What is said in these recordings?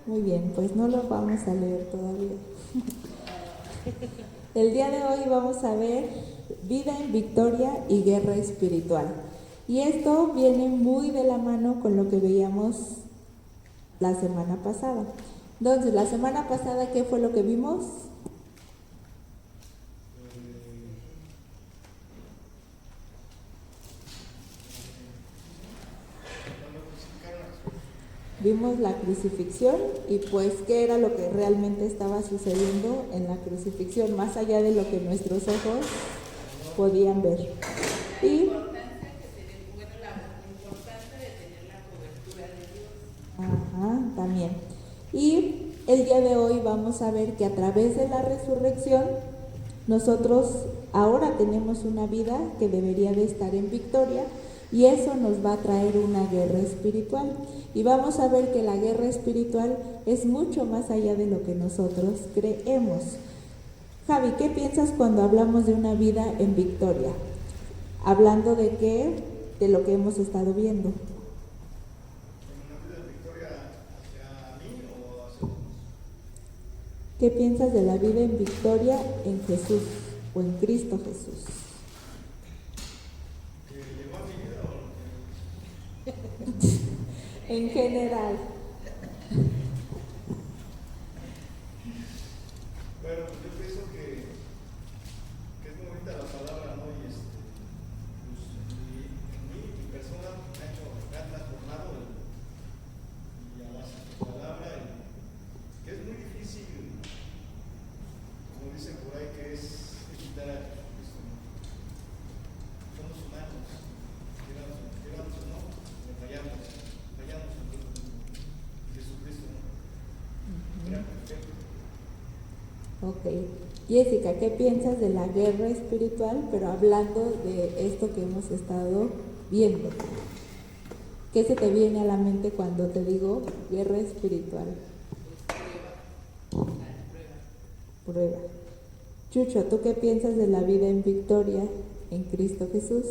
Muy bien, pues no lo vamos a leer todavía. El día de hoy vamos a ver vida en victoria y guerra espiritual. Y esto viene muy de la mano con lo que veíamos la semana pasada. Entonces, la semana pasada, ¿qué fue lo que vimos? Vimos la crucifixión y pues qué era lo que realmente estaba sucediendo en la crucifixión, más allá de lo que nuestros ojos podían ver. Y también. Y el día de hoy vamos a ver que a través de la resurrección nosotros ahora tenemos una vida que debería de estar en victoria y eso nos va a traer una guerra espiritual. Y vamos a ver que la guerra espiritual es mucho más allá de lo que nosotros creemos. Javi, ¿qué piensas cuando hablamos de una vida en victoria? ¿Hablando de qué? De lo que hemos estado viendo. ¿Qué piensas de la vida en victoria en Jesús o en Cristo Jesús? ¿Que llegó a mi vida o En general. Bueno, pues yo pienso que es muy bonita la palabra, ¿no? Y pues mi persona me ha transformado y a base de su palabra, y que es muy difícil, como dicen por ahí, que es quitar a Jesucristo, ¿no? Somos humanos, queramos o no, fallamos ante Jesucristo, ¿no? Era perfecto. Ok. Jessica, ¿qué piensas de la guerra espiritual, pero hablando de esto que hemos estado viendo? ¿Qué se te viene a la mente cuando te digo guerra espiritual? Prueba. Chucho, ¿tú qué piensas de la vida en victoria en Cristo Jesús?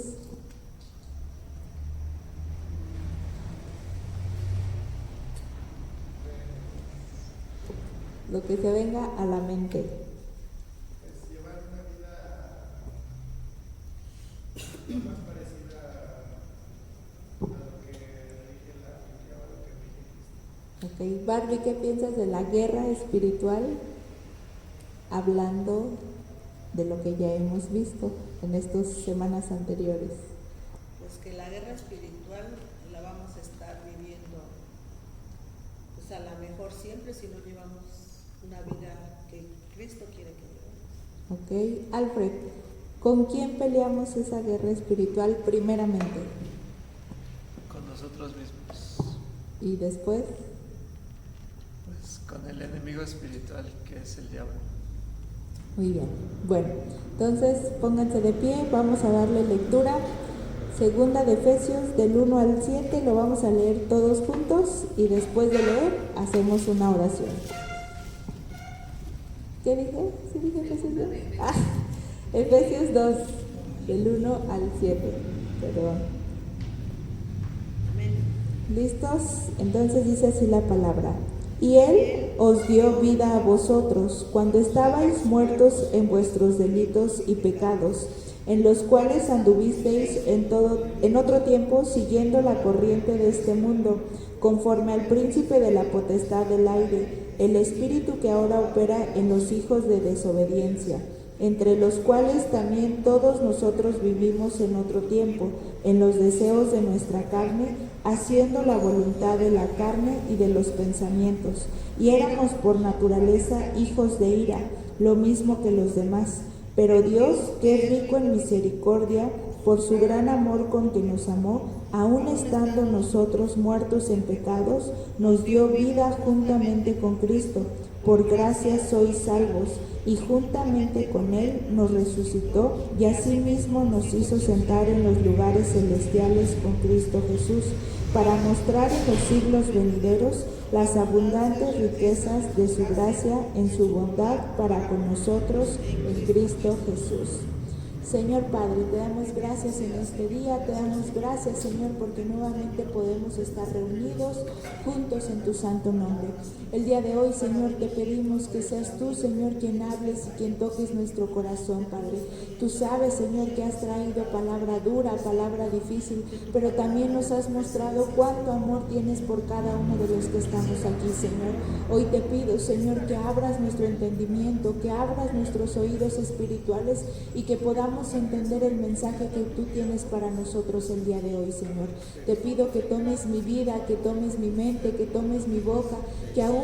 Lo que se venga a la mente. Es llevar una vida más parecida a lo que rige la Biblia o a lo que rige Cristo. Ok. Barbie, ¿qué piensas de la guerra espiritual? Hablando de lo que ya hemos visto en estas semanas anteriores. Pues que la guerra espiritual la vamos a estar viviendo, pues a lo mejor siempre si no llevamos una vida que Cristo quiere que llevemos. Ok, Alfred, ¿con quién peleamos esa guerra espiritual primeramente? Con nosotros mismos, Y después, pues con el enemigo espiritual que es el diablo. muy bien. Bueno, entonces pónganse de pie, vamos a darle lectura. Segunda de Efesios del 1 al 7, lo vamos a leer todos juntos y después de leer hacemos una oración. ¿Qué dije? ¿Sí dije Efesios 2? Efesios 2, del 1 al 7, perdón. Amén. ¿Listos? Entonces dice así la palabra. Y Él os dio vida a vosotros cuando estabais muertos en vuestros delitos y pecados, en los cuales anduvisteis en otro tiempo siguiendo la corriente de este mundo, conforme al príncipe de la potestad del aire, el espíritu que ahora opera en los hijos de desobediencia, entre los cuales también todos nosotros vivimos en otro tiempo, en los deseos de nuestra carne, haciendo la voluntad de la carne y de los pensamientos, y éramos por naturaleza hijos de ira, lo mismo que los demás. Pero Dios, que es rico en misericordia, por su gran amor con que nos amó, aun estando nosotros muertos en pecados, nos dio vida juntamente con Cristo. Por gracia sois salvos, y juntamente con Él nos resucitó, y asimismo nos hizo sentar en los lugares celestiales con Cristo Jesús, para mostrar en los siglos venideros las abundantes riquezas de su gracia en su bondad para con nosotros en Cristo Jesús. Señor Padre, te damos gracias en este día, te damos gracias, Señor, porque nuevamente podemos estar reunidos juntos en tu santo nombre. El día de hoy, Señor, te pedimos que seas tú, Señor, quien hables y quien toques nuestro corazón, Padre. Tú sabes, Señor, que has traído palabra dura, palabra difícil, pero también nos has mostrado cuánto amor tienes por cada uno de los que estamos aquí, Señor. Hoy te pido, Señor, que abras nuestro entendimiento, que abras nuestros oídos espirituales y que podamos entender el mensaje que tú tienes para nosotros el día de hoy, Señor. Te pido que tomes mi vida, que tomes mi mente, que tomes mi boca, que aún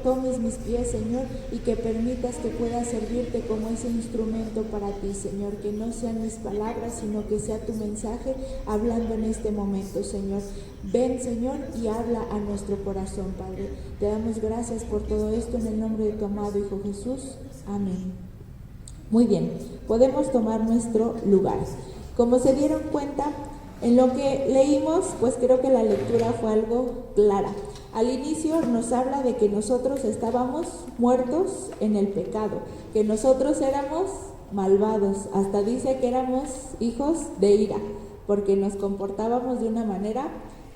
tomes mis pies, Señor, y que permitas que pueda servirte como ese instrumento para ti, Señor. Que no sean mis palabras, sino que sea tu mensaje hablando en este momento, Señor. Ven, Señor, y habla a nuestro corazón, Padre. Te damos gracias por todo esto en el nombre de tu amado Hijo Jesús. Amén. Muy bien, podemos tomar nuestro lugar. Como se dieron cuenta, en lo que leímos, pues creo que la lectura fue algo clara. Al inicio nos habla de que nosotros estábamos muertos en el pecado, que nosotros éramos malvados, hasta dice que éramos hijos de ira, porque nos comportábamos de una manera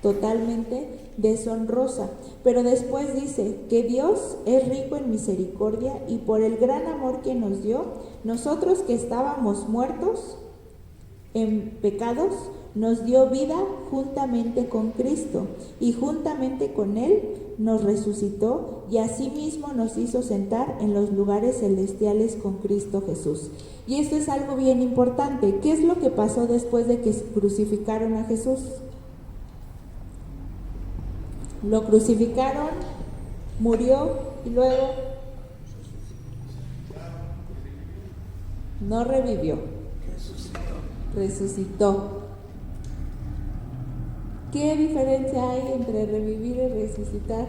totalmente deshonrosa. Pero después dice que Dios es rico en misericordia y por el gran amor que nos dio, nosotros que estábamos muertos en pecados, nos dio vida juntamente con Cristo y juntamente con Él nos resucitó y asimismo nos hizo sentar en los lugares celestiales con Cristo Jesús. Y esto es algo bien importante. ¿Qué es lo que pasó después de que crucificaron a Jesús? Lo crucificaron, murió y luego no revivió, resucitó. ¿Qué diferencia hay entre revivir y resucitar?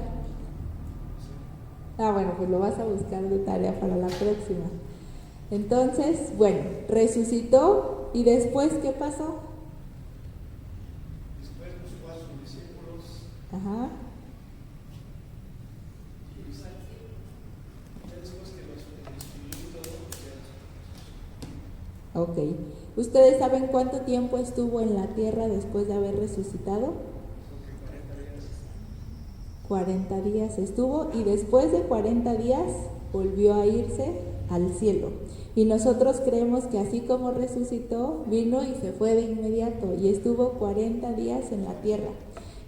Bueno, pues lo vas a buscar de tarea para la próxima. Entonces, bueno, resucitó y después, ¿qué pasó? Después buscó a sus discípulos. Ajá. Y ya después que los destruyó todo, Ok. ¿Ustedes saben cuánto tiempo estuvo en la tierra después de haber resucitado? 40 días estuvo y después de 40 días volvió a irse al cielo. Y nosotros creemos que así como resucitó, vino y se fue de inmediato y estuvo 40 días en la tierra.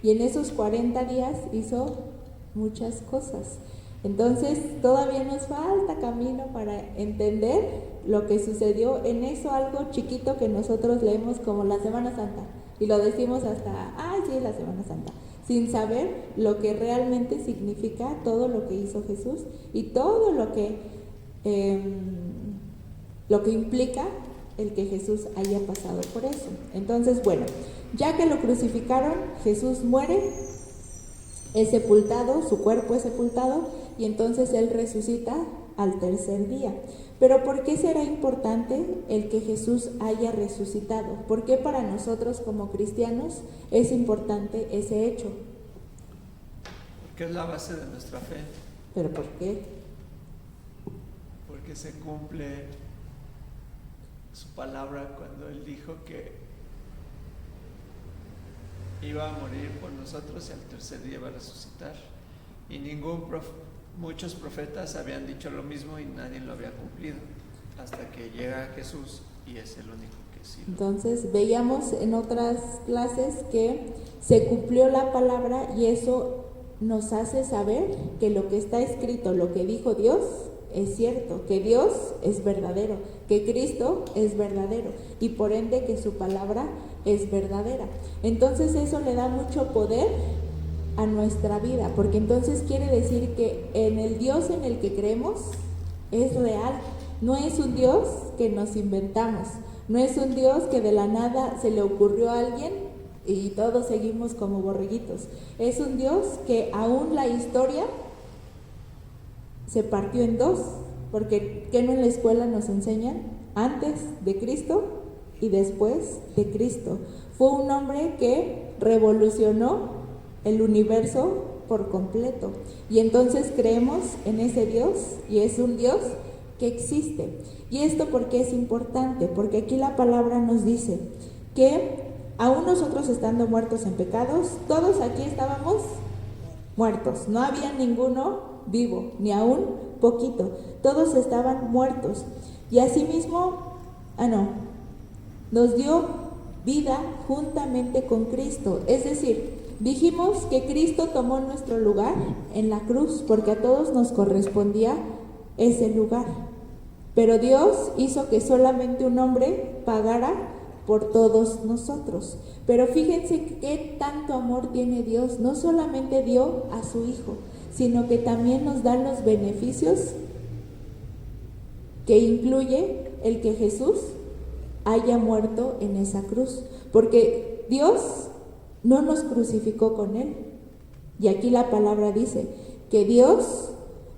Y en esos 40 días hizo muchas cosas. Entonces todavía nos falta camino para entender lo que sucedió en eso, algo chiquito que nosotros leemos como la Semana Santa y lo decimos hasta, sí, la Semana Santa, sin saber lo que realmente significa todo lo que hizo Jesús y todo lo que implica el que Jesús haya pasado por eso. Entonces, bueno, ya que lo crucificaron, Jesús muere, es sepultado, su cuerpo es sepultado, y entonces Él resucita al tercer día. Pero ¿por qué será importante el que Jesús haya resucitado? ¿Por qué para nosotros como cristianos es importante ese hecho? Porque es la base de nuestra fe. ¿Pero por qué? Porque se cumple su palabra cuando Él dijo que iba a morir por nosotros y al tercer día iba a resucitar. Y muchos profetas habían dicho lo mismo y nadie lo había cumplido, hasta que llega Jesús y es el único que sí. Entonces veíamos en otras clases que se cumplió la palabra y eso nos hace saber que lo que está escrito, lo que dijo Dios, es cierto, que Dios es verdadero, que Cristo es verdadero y por ende que su palabra es verdadera. Entonces eso le da mucho poder a nuestra vida, porque entonces quiere decir que en el Dios en el que creemos es real, no es un Dios que nos inventamos, no es un Dios que de la nada se le ocurrió a alguien y todos seguimos como borreguitos, es un Dios que aún la historia se partió en dos, porque ¿qué no en la escuela nos enseñan? Antes de Cristo y después de Cristo. Fue un hombre que revolucionó el universo por completo. Y entonces creemos en ese Dios, y es un Dios que existe. ¿Y esto por qué es importante? Porque aquí la palabra nos dice que aún nosotros estando muertos en pecados, todos aquí estábamos muertos. No había ninguno vivo, ni aún poquito. Todos estaban muertos. Y asimismo, nos dio vida juntamente con Cristo. Es decir, dijimos que Cristo tomó nuestro lugar en la cruz porque a todos nos correspondía ese lugar. Pero Dios hizo que solamente un hombre pagara por todos nosotros. Pero fíjense qué tanto amor tiene Dios. No solamente dio a su Hijo, sino que también nos da los beneficios que incluye el que Jesús haya muerto en esa cruz. Porque Dios no nos crucificó con Él. Y aquí la palabra dice que Dios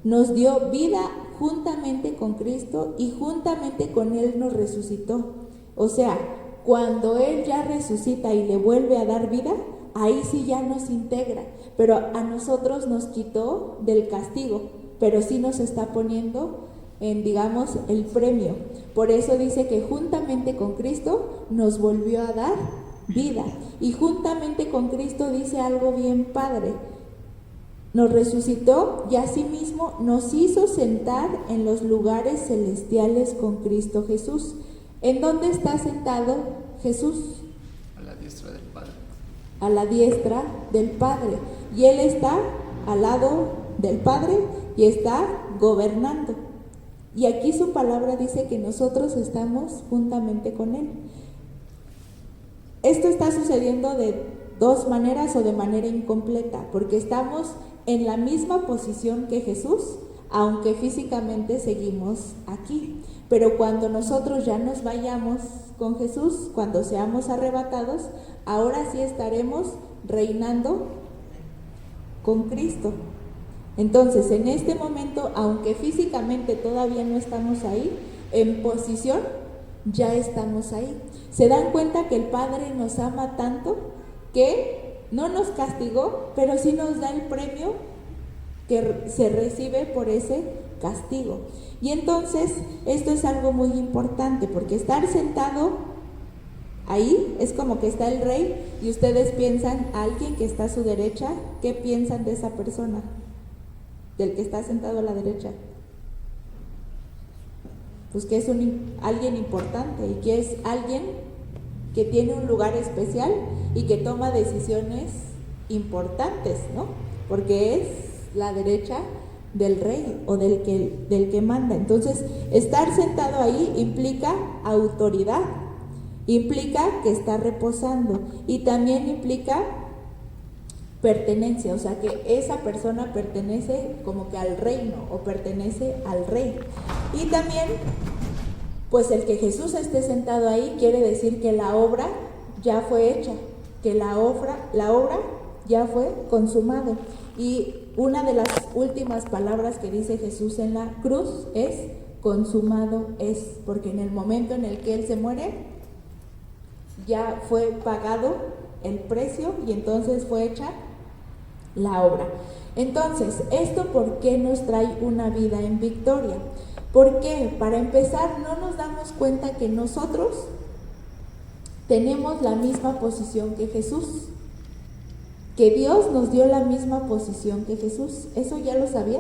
nos dio vida juntamente con Cristo y juntamente con Él nos resucitó. O sea, cuando Él ya resucita y le vuelve a dar vida, ahí sí ya nos integra. Pero a nosotros nos quitó del castigo, pero sí nos está poniendo en, digamos, el premio. Por eso dice que juntamente con Cristo nos volvió a dar vida. Y juntamente con Cristo dice algo bien padre. Nos resucitó y asimismo nos hizo sentar en los lugares celestiales con Cristo Jesús. ¿En dónde está sentado Jesús? A la diestra del Padre. A la diestra del Padre. Y Él está al lado del Padre y está gobernando. Y aquí su palabra dice que nosotros estamos juntamente con Él. Esto está sucediendo de dos maneras o de manera incompleta, porque estamos en la misma posición que Jesús, aunque físicamente seguimos aquí. Pero cuando nosotros ya nos vayamos con Jesús, cuando seamos arrebatados, ahora sí estaremos reinando con Cristo. Entonces, en este momento, aunque físicamente todavía no estamos ahí, en posición ya estamos ahí. ¿Se dan cuenta que el Padre nos ama tanto que no nos castigó, pero sí nos da el premio que se recibe por ese castigo? Y entonces, esto es algo muy importante, porque estar sentado ahí es como que está el rey y ustedes piensan a alguien que está a su derecha. ¿Qué piensan de esa persona? Del que está sentado a la derecha. Pues que es alguien importante y que es alguien que tiene un lugar especial y que toma decisiones importantes, ¿no? Porque es la derecha del rey o del que manda. Entonces, estar sentado ahí implica autoridad, implica que está reposando y también implica pertenencia, o sea que esa persona pertenece como que al reino o pertenece al rey. Y también, pues el que Jesús esté sentado ahí quiere decir que la obra ya fue hecha, que la obra ya fue consumado. Y una de las últimas palabras que dice Jesús en la cruz es consumado es, porque en el momento en el que Él se muere ya fue pagado el precio y entonces fue hecha la obra. Entonces, ¿esto por qué nos trae una vida en victoria? Porque, para empezar, no nos damos cuenta que nosotros tenemos la misma posición que Jesús, que Dios nos dio la misma posición que Jesús. ¿Eso ya lo sabía?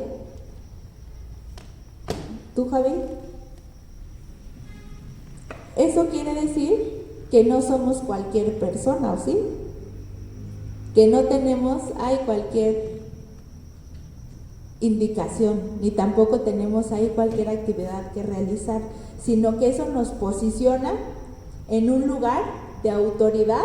¿Tú, Javi? Eso quiere decir que no somos cualquier persona, ¿o sí? Que no tenemos cualquier indicación, ni tampoco tenemos ahí cualquier actividad que realizar, sino que eso nos posiciona en un lugar de autoridad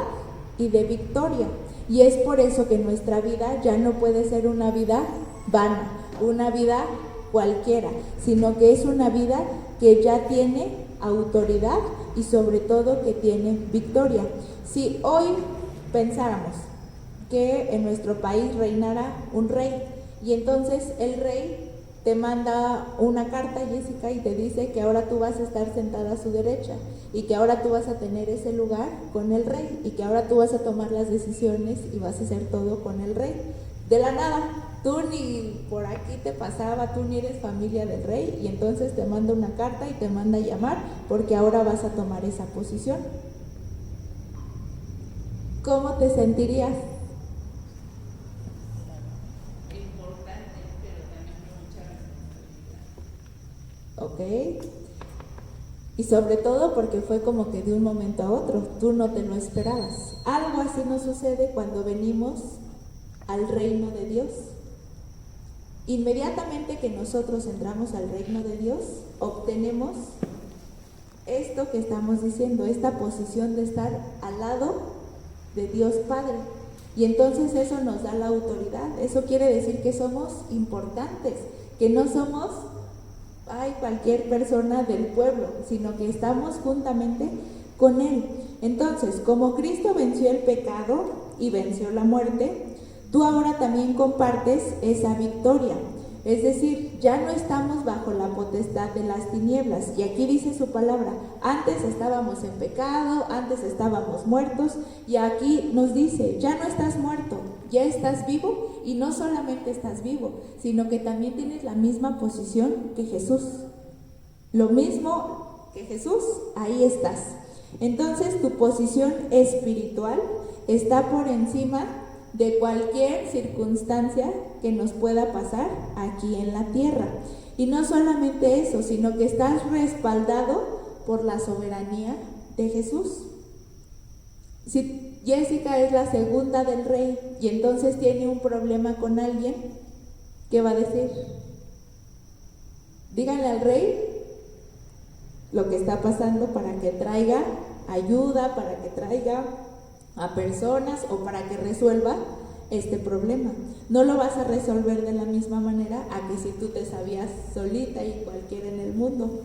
y de victoria. Y es por eso que nuestra vida ya no puede ser una vida vana, una vida cualquiera, sino que es una vida que ya tiene autoridad y sobre todo que tiene victoria. Si hoy pensáramos que en nuestro país reinara un rey y entonces el rey te manda una carta, Jessica, y te dice que ahora tú vas a estar sentada a su derecha y que ahora tú vas a tener ese lugar con el rey y que ahora tú vas a tomar las decisiones y vas a hacer todo con el rey. De la nada, tú ni por aquí te pasaba, tú ni eres familia del rey, y entonces te manda una carta y te manda a llamar porque ahora vas a tomar esa posición. ¿Cómo te sentirías? Importante, pero también con mucha responsabilidad. Ok. Y sobre todo porque fue como que de un momento a otro, tú no te lo esperabas. Algo así nos sucede cuando venimos al reino de Dios. Inmediatamente que nosotros entramos al reino de Dios, obtenemos esto que estamos diciendo, esta posición de estar al lado de Dios Padre. Y entonces eso nos da la autoridad. Eso quiere decir que somos importantes, que no somos cualquier persona del pueblo, sino que estamos juntamente con Él. Entonces, como Cristo venció el pecado y venció la muerte, tú ahora también compartes esa victoria. Es decir, ya no estamos bajo la potestad de las tinieblas. Y aquí dice su palabra, antes estábamos en pecado, antes estábamos muertos, y aquí nos dice, ya no estás muerto, ya estás vivo, y no solamente estás vivo, sino que también tienes la misma posición que Jesús. Lo mismo que Jesús, ahí estás. Entonces tu posición espiritual está por encima de cualquier circunstancia que nos pueda pasar aquí en la tierra. Y no solamente eso, sino que estás respaldado por la soberanía de Jesús. Si Jessica es la segunda del rey y entonces tiene un problema con alguien, ¿qué va a decir? Díganle al rey lo que está pasando para que traiga ayuda, para que traiga a personas o para que resuelva este problema. No lo vas a resolver de la misma manera a que si tú te sabías solita y cualquiera en el mundo,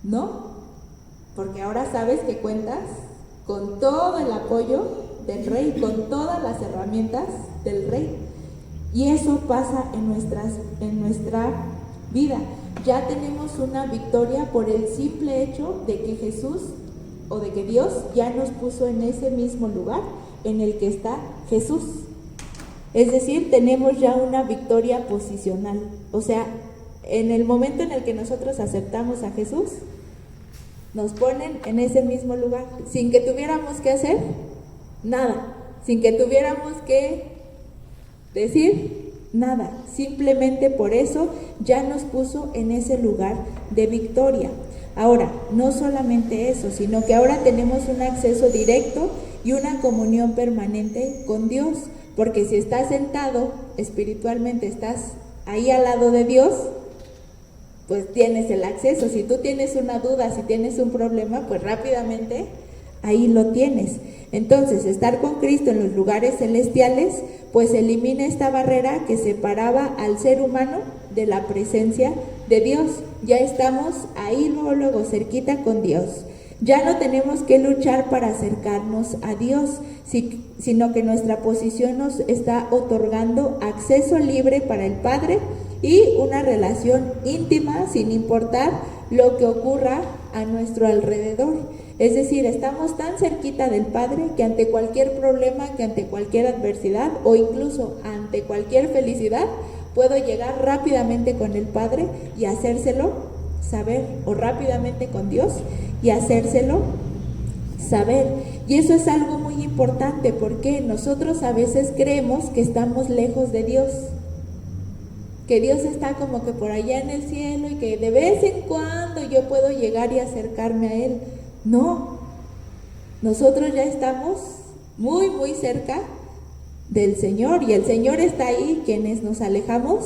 ¿no? Porque ahora sabes que cuentas con todo el apoyo del rey, con todas las herramientas del rey. Y eso pasa en nuestra vida. Ya tenemos una victoria por el simple hecho de que Jesús o de que Dios ya nos puso en ese mismo lugar en el que está Jesús. Es decir, tenemos ya una victoria posicional. O sea, en el momento en el que nosotros aceptamos a Jesús, nos ponen en ese mismo lugar, sin que tuviéramos que hacer nada, sin que tuviéramos que decir nada. Simplemente por eso ya nos puso en ese lugar de victoria. Ahora, no solamente eso, sino que ahora tenemos un acceso directo y una comunión permanente con Dios, porque si estás sentado espiritualmente, estás ahí al lado de Dios, pues tienes el acceso. Si tú tienes una duda, si tienes un problema, pues rápidamente ahí lo tienes. Entonces, estar con Cristo en los lugares celestiales, pues elimina esta barrera que separaba al ser humano de la presencia de Dios. Ya estamos ahí luego cerquita con Dios. Ya no tenemos que luchar para acercarnos a Dios, sino que nuestra posición nos está otorgando acceso libre para el Padre y una relación íntima sin importar lo que ocurra a nuestro alrededor. Es decir, estamos tan cerquita del Padre que ante cualquier problema, que ante cualquier adversidad o incluso ante cualquier felicidad, puedo llegar rápidamente con el Padre y hacérselo saber, o rápidamente con Dios y hacérselo saber. Y eso es algo muy importante porque nosotros a veces creemos que estamos lejos de Dios, que Dios está como que por allá en el cielo y que de vez en cuando yo puedo llegar y acercarme a Él. No, nosotros ya estamos muy cerca del Señor y el Señor está ahí. Quienes nos alejamos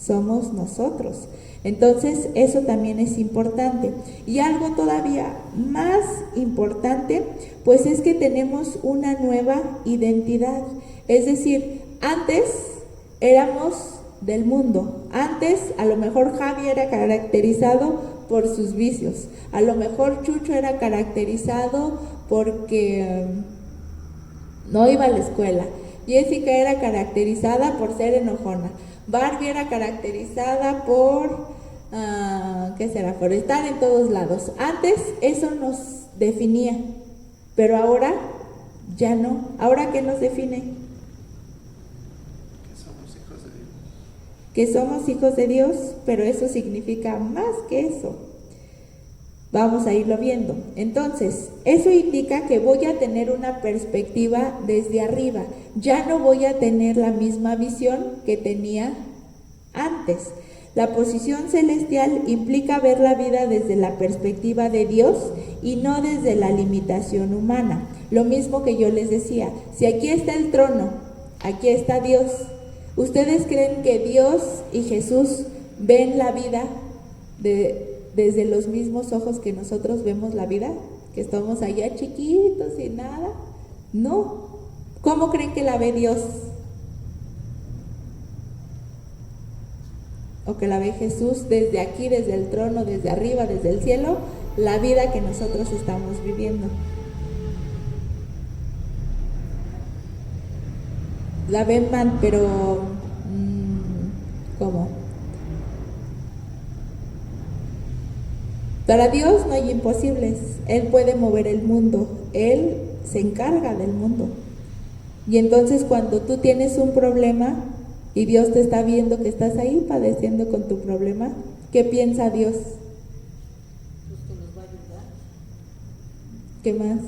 somos nosotros. Entonces eso también es importante. Y algo todavía más importante, pues es que tenemos una nueva identidad. Es decir, antes éramos del mundo. Antes a lo mejor Javi era caracterizado por sus vicios. A lo mejor Chucho era caracterizado porque no iba a la escuela. Jessica era caracterizada por ser enojona. Barbie era caracterizada por, por estar en todos lados. Antes eso nos definía, pero ahora ya no. ¿Ahora qué nos define? Que hijos de Dios. Que somos hijos de Dios, pero eso significa más que eso. Vamos a irlo viendo. Entonces, eso indica que voy a tener una perspectiva desde arriba. Ya no voy a tener la misma visión que tenía antes. La posición celestial implica ver la vida desde la perspectiva de Dios y no desde la limitación humana. Lo mismo que yo les decía, si aquí está el trono, aquí está Dios. ¿Ustedes creen que Dios y Jesús ven la vida desde los mismos ojos que nosotros vemos la vida? Que estamos allá chiquitos y nada. No. ¿Cómo creen que la ve Dios? O que la ve Jesús desde aquí, desde el trono, desde arriba, desde el cielo, la vida que nosotros estamos viviendo. La ven mal, pero ¿cómo? Para Dios no hay imposibles. Él puede mover el mundo. Él se encarga del mundo. Y entonces cuando tú tienes un problema y Dios te está viendo que estás ahí padeciendo con tu problema, ¿qué piensa Dios? Pues que nos va a ayudar. ¿Qué más?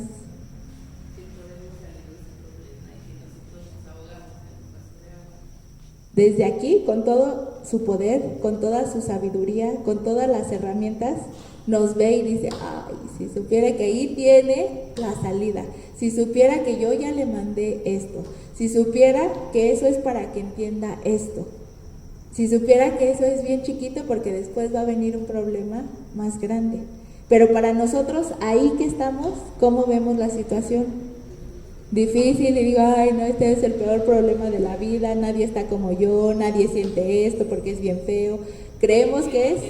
Que podemos salir de ese problema y que nosotros nos ahogamos en un vaso de agua. Desde aquí, con todo su poder, con toda su sabiduría, con todas las herramientas, nos ve y dice, ay, si supiera que ahí tiene la salida, si supiera que yo ya le mandé esto, si supiera que eso es para que entienda esto, si supiera que eso es bien chiquito porque después va a venir un problema más grande. Pero para nosotros, ahí que estamos, ¿cómo vemos la situación? Difícil, y digo, ay, no, este es el peor problema de la vida, nadie está como yo, nadie siente esto porque es bien feo. Creemos que es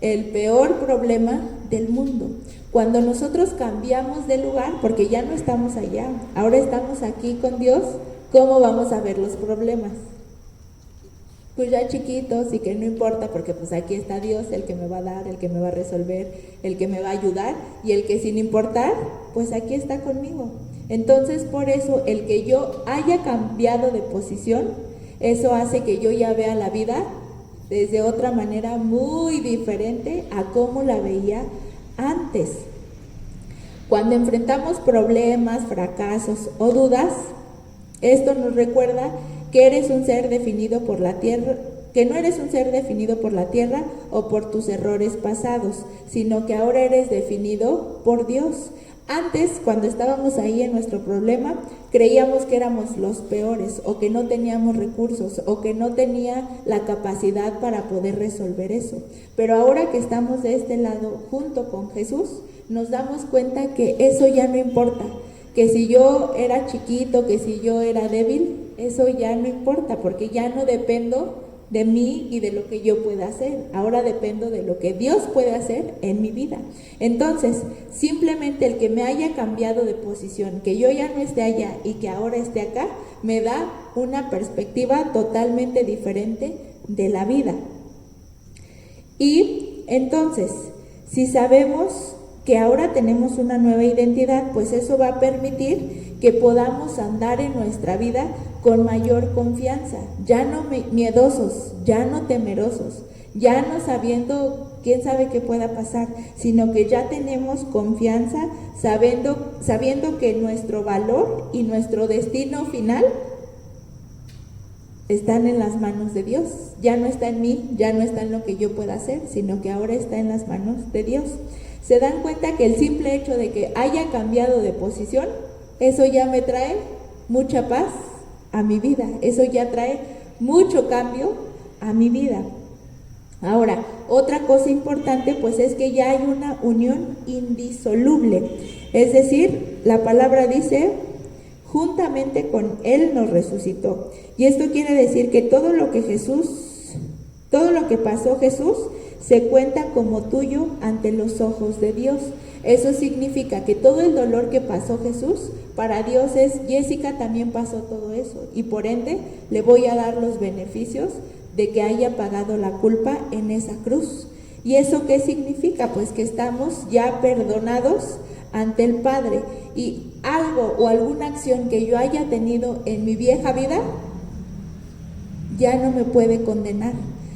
el peor problema del mundo. Cuando nosotros cambiamos de lugar, porque ya no estamos allá, ahora estamos aquí con Dios, ¿cómo vamos a ver los problemas? Pues ya chiquitos y que no importa, porque pues aquí está Dios, el que me va a dar, el que me va a resolver, el que me va a ayudar, y el que sin importar, pues aquí está conmigo. Entonces, por eso, el que yo haya cambiado de posición, eso hace que yo ya vea la vida desde otra manera muy diferente a cómo la veía antes. Cuando enfrentamos problemas, fracasos o dudas, esto nos recuerda que eres un ser definido por la tierra, que no eres un ser definido por la tierra o por tus errores pasados, sino que ahora eres definido por Dios. Antes, cuando estábamos ahí en nuestro problema, creíamos que éramos los peores, o que no teníamos recursos, o que no tenía la capacidad para poder resolver eso. Pero ahora que estamos de este lado junto con Jesús, nos damos cuenta que eso ya no importa, que si yo era chiquito, que si yo era débil, eso ya no importa, porque ya no dependo de mí y de lo que yo pueda hacer. Ahora dependo de lo que Dios puede hacer en mi vida. Entonces, simplemente el que me haya cambiado de posición, que yo ya no esté allá y que ahora esté acá, me da una perspectiva totalmente diferente de la vida. Y entonces, si sabemos que ahora tenemos una nueva identidad, pues eso va a permitir que podamos andar en nuestra vida con mayor confianza, ya no miedosos, ya no temerosos, ya no sabiendo quién sabe qué pueda pasar, sino que ya tenemos confianza sabiendo que nuestro valor y nuestro destino final están en las manos de Dios. Ya no está en mí, ya no está en lo que yo pueda hacer, sino que ahora está en las manos de Dios. ¿Se dan cuenta que el simple hecho de que haya cambiado de posición, eso ya me trae mucha paz a mi vida? Eso ya trae mucho cambio a mi vida. Ahora, otra cosa importante pues es que ya hay una unión indisoluble. Es decir, la palabra dice, juntamente con Él nos resucitó. Y esto quiere decir que todo lo que pasó Jesús, se cuenta como tuyo ante los ojos de Dios. Eso significa que todo el dolor que pasó Jesús, para Dios es, Jessica también pasó todo eso, y por ende le voy a dar los beneficios de que haya pagado la culpa en esa cruz. ¿Y eso qué significa? Pues que estamos ya perdonados ante el Padre, y algo o alguna acción que yo haya tenido en mi vieja vida ya no me puede condenar,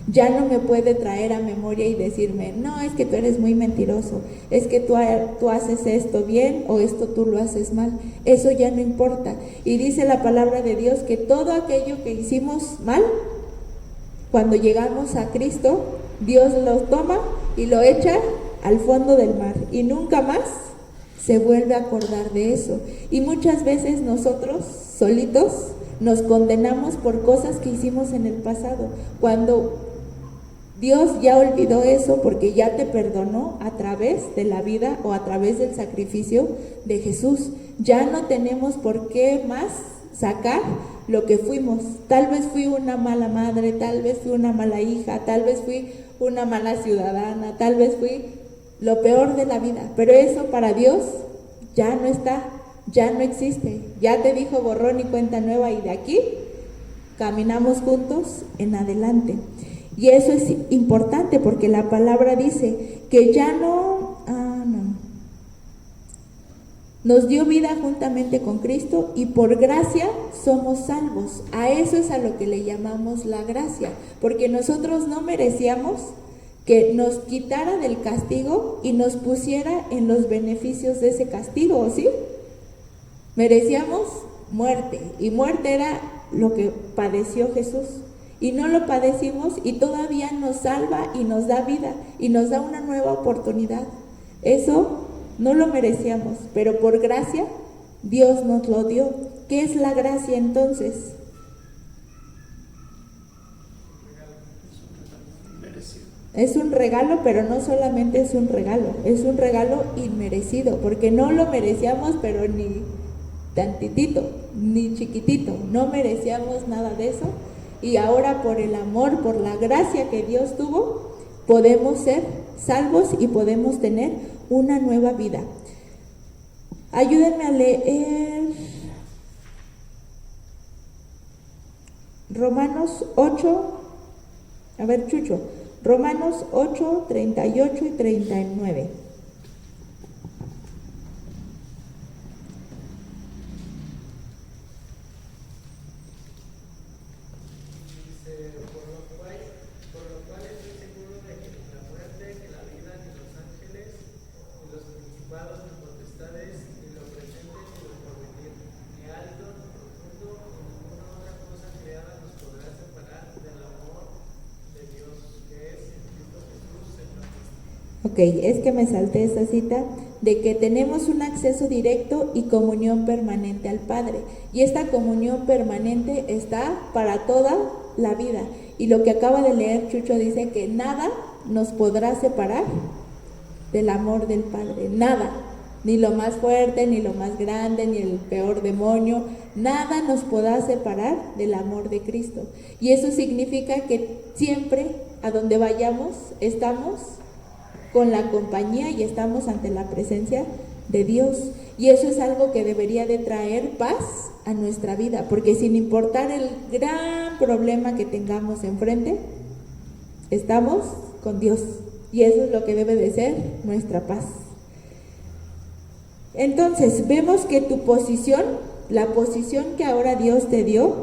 ya no me puede traer a memoria y decirme, no, es que tú eres muy mentiroso, es que tú haces esto bien o esto tú lo haces mal. Eso ya no importa. Y dice la palabra de Dios que todo aquello que hicimos mal, cuando llegamos a Cristo, Dios lo toma y lo echa al fondo del mar y nunca más se vuelve a acordar de eso. Y muchas veces nosotros solitos nos condenamos por cosas que hicimos en el pasado, cuando Dios ya olvidó eso porque ya te perdonó a través de la vida o a través del sacrificio de Jesús. Ya no tenemos por qué más sacar lo que fuimos. Tal vez fui una mala madre, tal vez fui una mala hija, tal vez fui una mala ciudadana, tal vez fui lo peor de la vida, pero eso para Dios ya no está, ya no existe. Ya te dijo borrón y cuenta nueva y de aquí caminamos juntos en adelante. Y eso es importante porque la palabra dice que ya nos dio vida juntamente con Cristo y por gracia somos salvos. A eso es a lo que le llamamos la gracia, porque nosotros no merecíamos que nos quitara del castigo y nos pusiera en los beneficios de ese castigo, ¿o sí? Merecíamos muerte, y muerte era lo que padeció Jesús. Y no lo padecimos y todavía nos salva y nos da vida y nos da una nueva oportunidad. Eso no lo merecíamos, pero por gracia Dios nos lo dio. ¿Qué es la gracia entonces? Es un regalo, pero no solamente es un regalo inmerecido, porque no lo merecíamos, pero ni tantitito, ni chiquitito, no merecíamos nada de eso. Y ahora por el amor, por la gracia que Dios tuvo, podemos ser salvos y podemos tener una nueva vida. Ayúdenme a leer Romanos 8, a ver Chucho, Romanos 8, 38 y 39. Ok, es que me salté esa cita de que tenemos un acceso directo y comunión permanente al Padre. Y esta comunión permanente está para toda la vida. Y lo que acaba de leer Chucho dice que nada nos podrá separar del amor del Padre. Nada, ni lo más fuerte, ni lo más grande, ni el peor demonio. Nada nos podrá separar del amor de Cristo. Y eso significa que siempre, a donde vayamos, estamos con la compañía y estamos ante la presencia de Dios. Y eso es algo que debería de traer paz a nuestra vida, porque sin importar el gran problema que tengamos enfrente, estamos con Dios. Y eso es lo que debe de ser nuestra paz. Entonces, vemos que tu posición, la posición que ahora Dios te dio,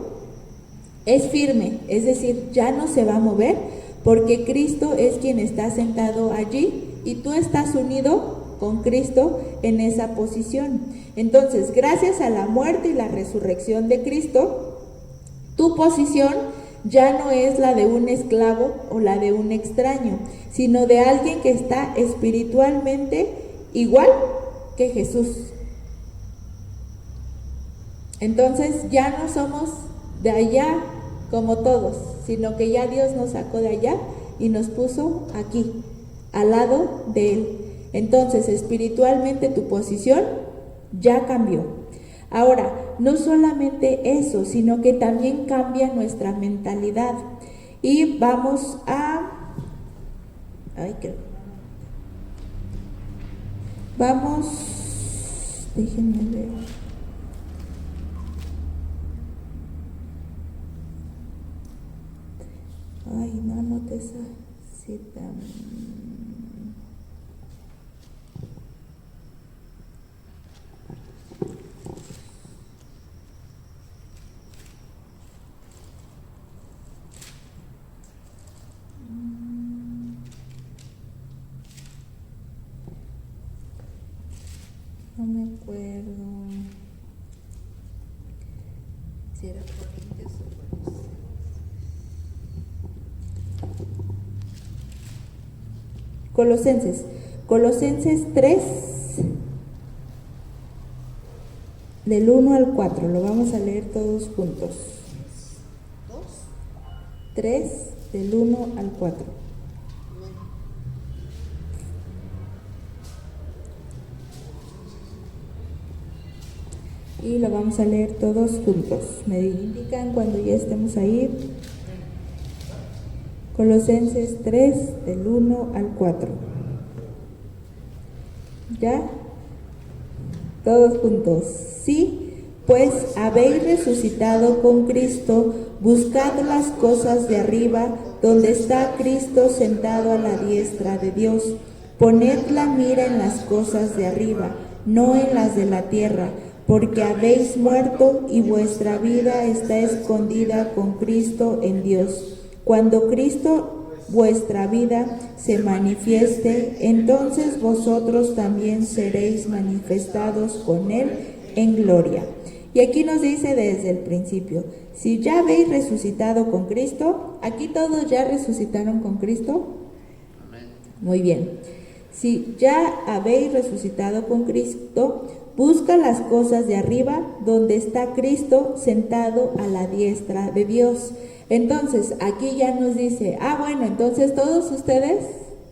es firme, es decir, ya no se va a mover, porque Cristo es quien está sentado allí y tú estás unido con Cristo en esa posición. Entonces, gracias a la muerte y la resurrección de Cristo, tu posición ya no es la de un esclavo o la de un extraño, sino de alguien que está espiritualmente igual que Jesús. Entonces, ya no somos de allá como todos, sino que ya Dios nos sacó de allá y nos puso aquí, al lado de Él. Entonces, espiritualmente tu posición ya cambió. Ahora, no solamente eso, sino que también cambia nuestra mentalidad. Y vamos a... déjenme ver. No anoté esa cita. Colosenses 3, del 1 al 4, lo vamos a leer todos juntos. 3, del 1 al 4. Y lo vamos a leer todos juntos. Me indican cuando ya estemos ahí. Colosenses 3, del 1 al 4. ¿Ya? Todos juntos. Sí, pues habéis resucitado con Cristo, buscad las cosas de arriba, donde está Cristo sentado a la diestra de Dios. Poned la mira en las cosas de arriba, no en las de la tierra, porque habéis muerto y vuestra vida está escondida con Cristo en Dios. Cuando Cristo vuestra vida se manifieste, entonces vosotros también seréis manifestados con Él en gloria. Y aquí nos dice desde el principio, si ya habéis resucitado con Cristo, aquí todos ya resucitaron con Cristo. Muy bien. Si ya habéis resucitado con Cristo, busca las cosas de arriba, donde está Cristo sentado a la diestra de Dios. Entonces, aquí ya nos dice, bueno, entonces todos ustedes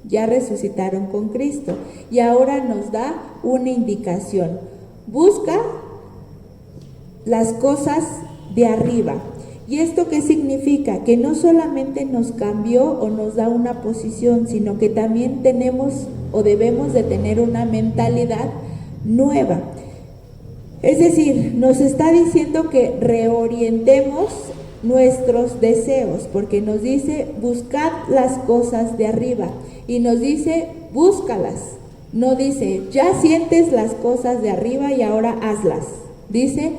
ya resucitaron con Cristo. Y ahora nos da una indicación. Busca las cosas de arriba. ¿Y esto qué significa? Que no solamente nos cambió o nos da una posición, sino que también tenemos o debemos de tener una mentalidad nueva. Es decir, nos está diciendo que reorientemos nuestros deseos, porque nos dice buscad las cosas de arriba y nos dice búscalas. No dice ya sientes las cosas de arriba y ahora hazlas. Dice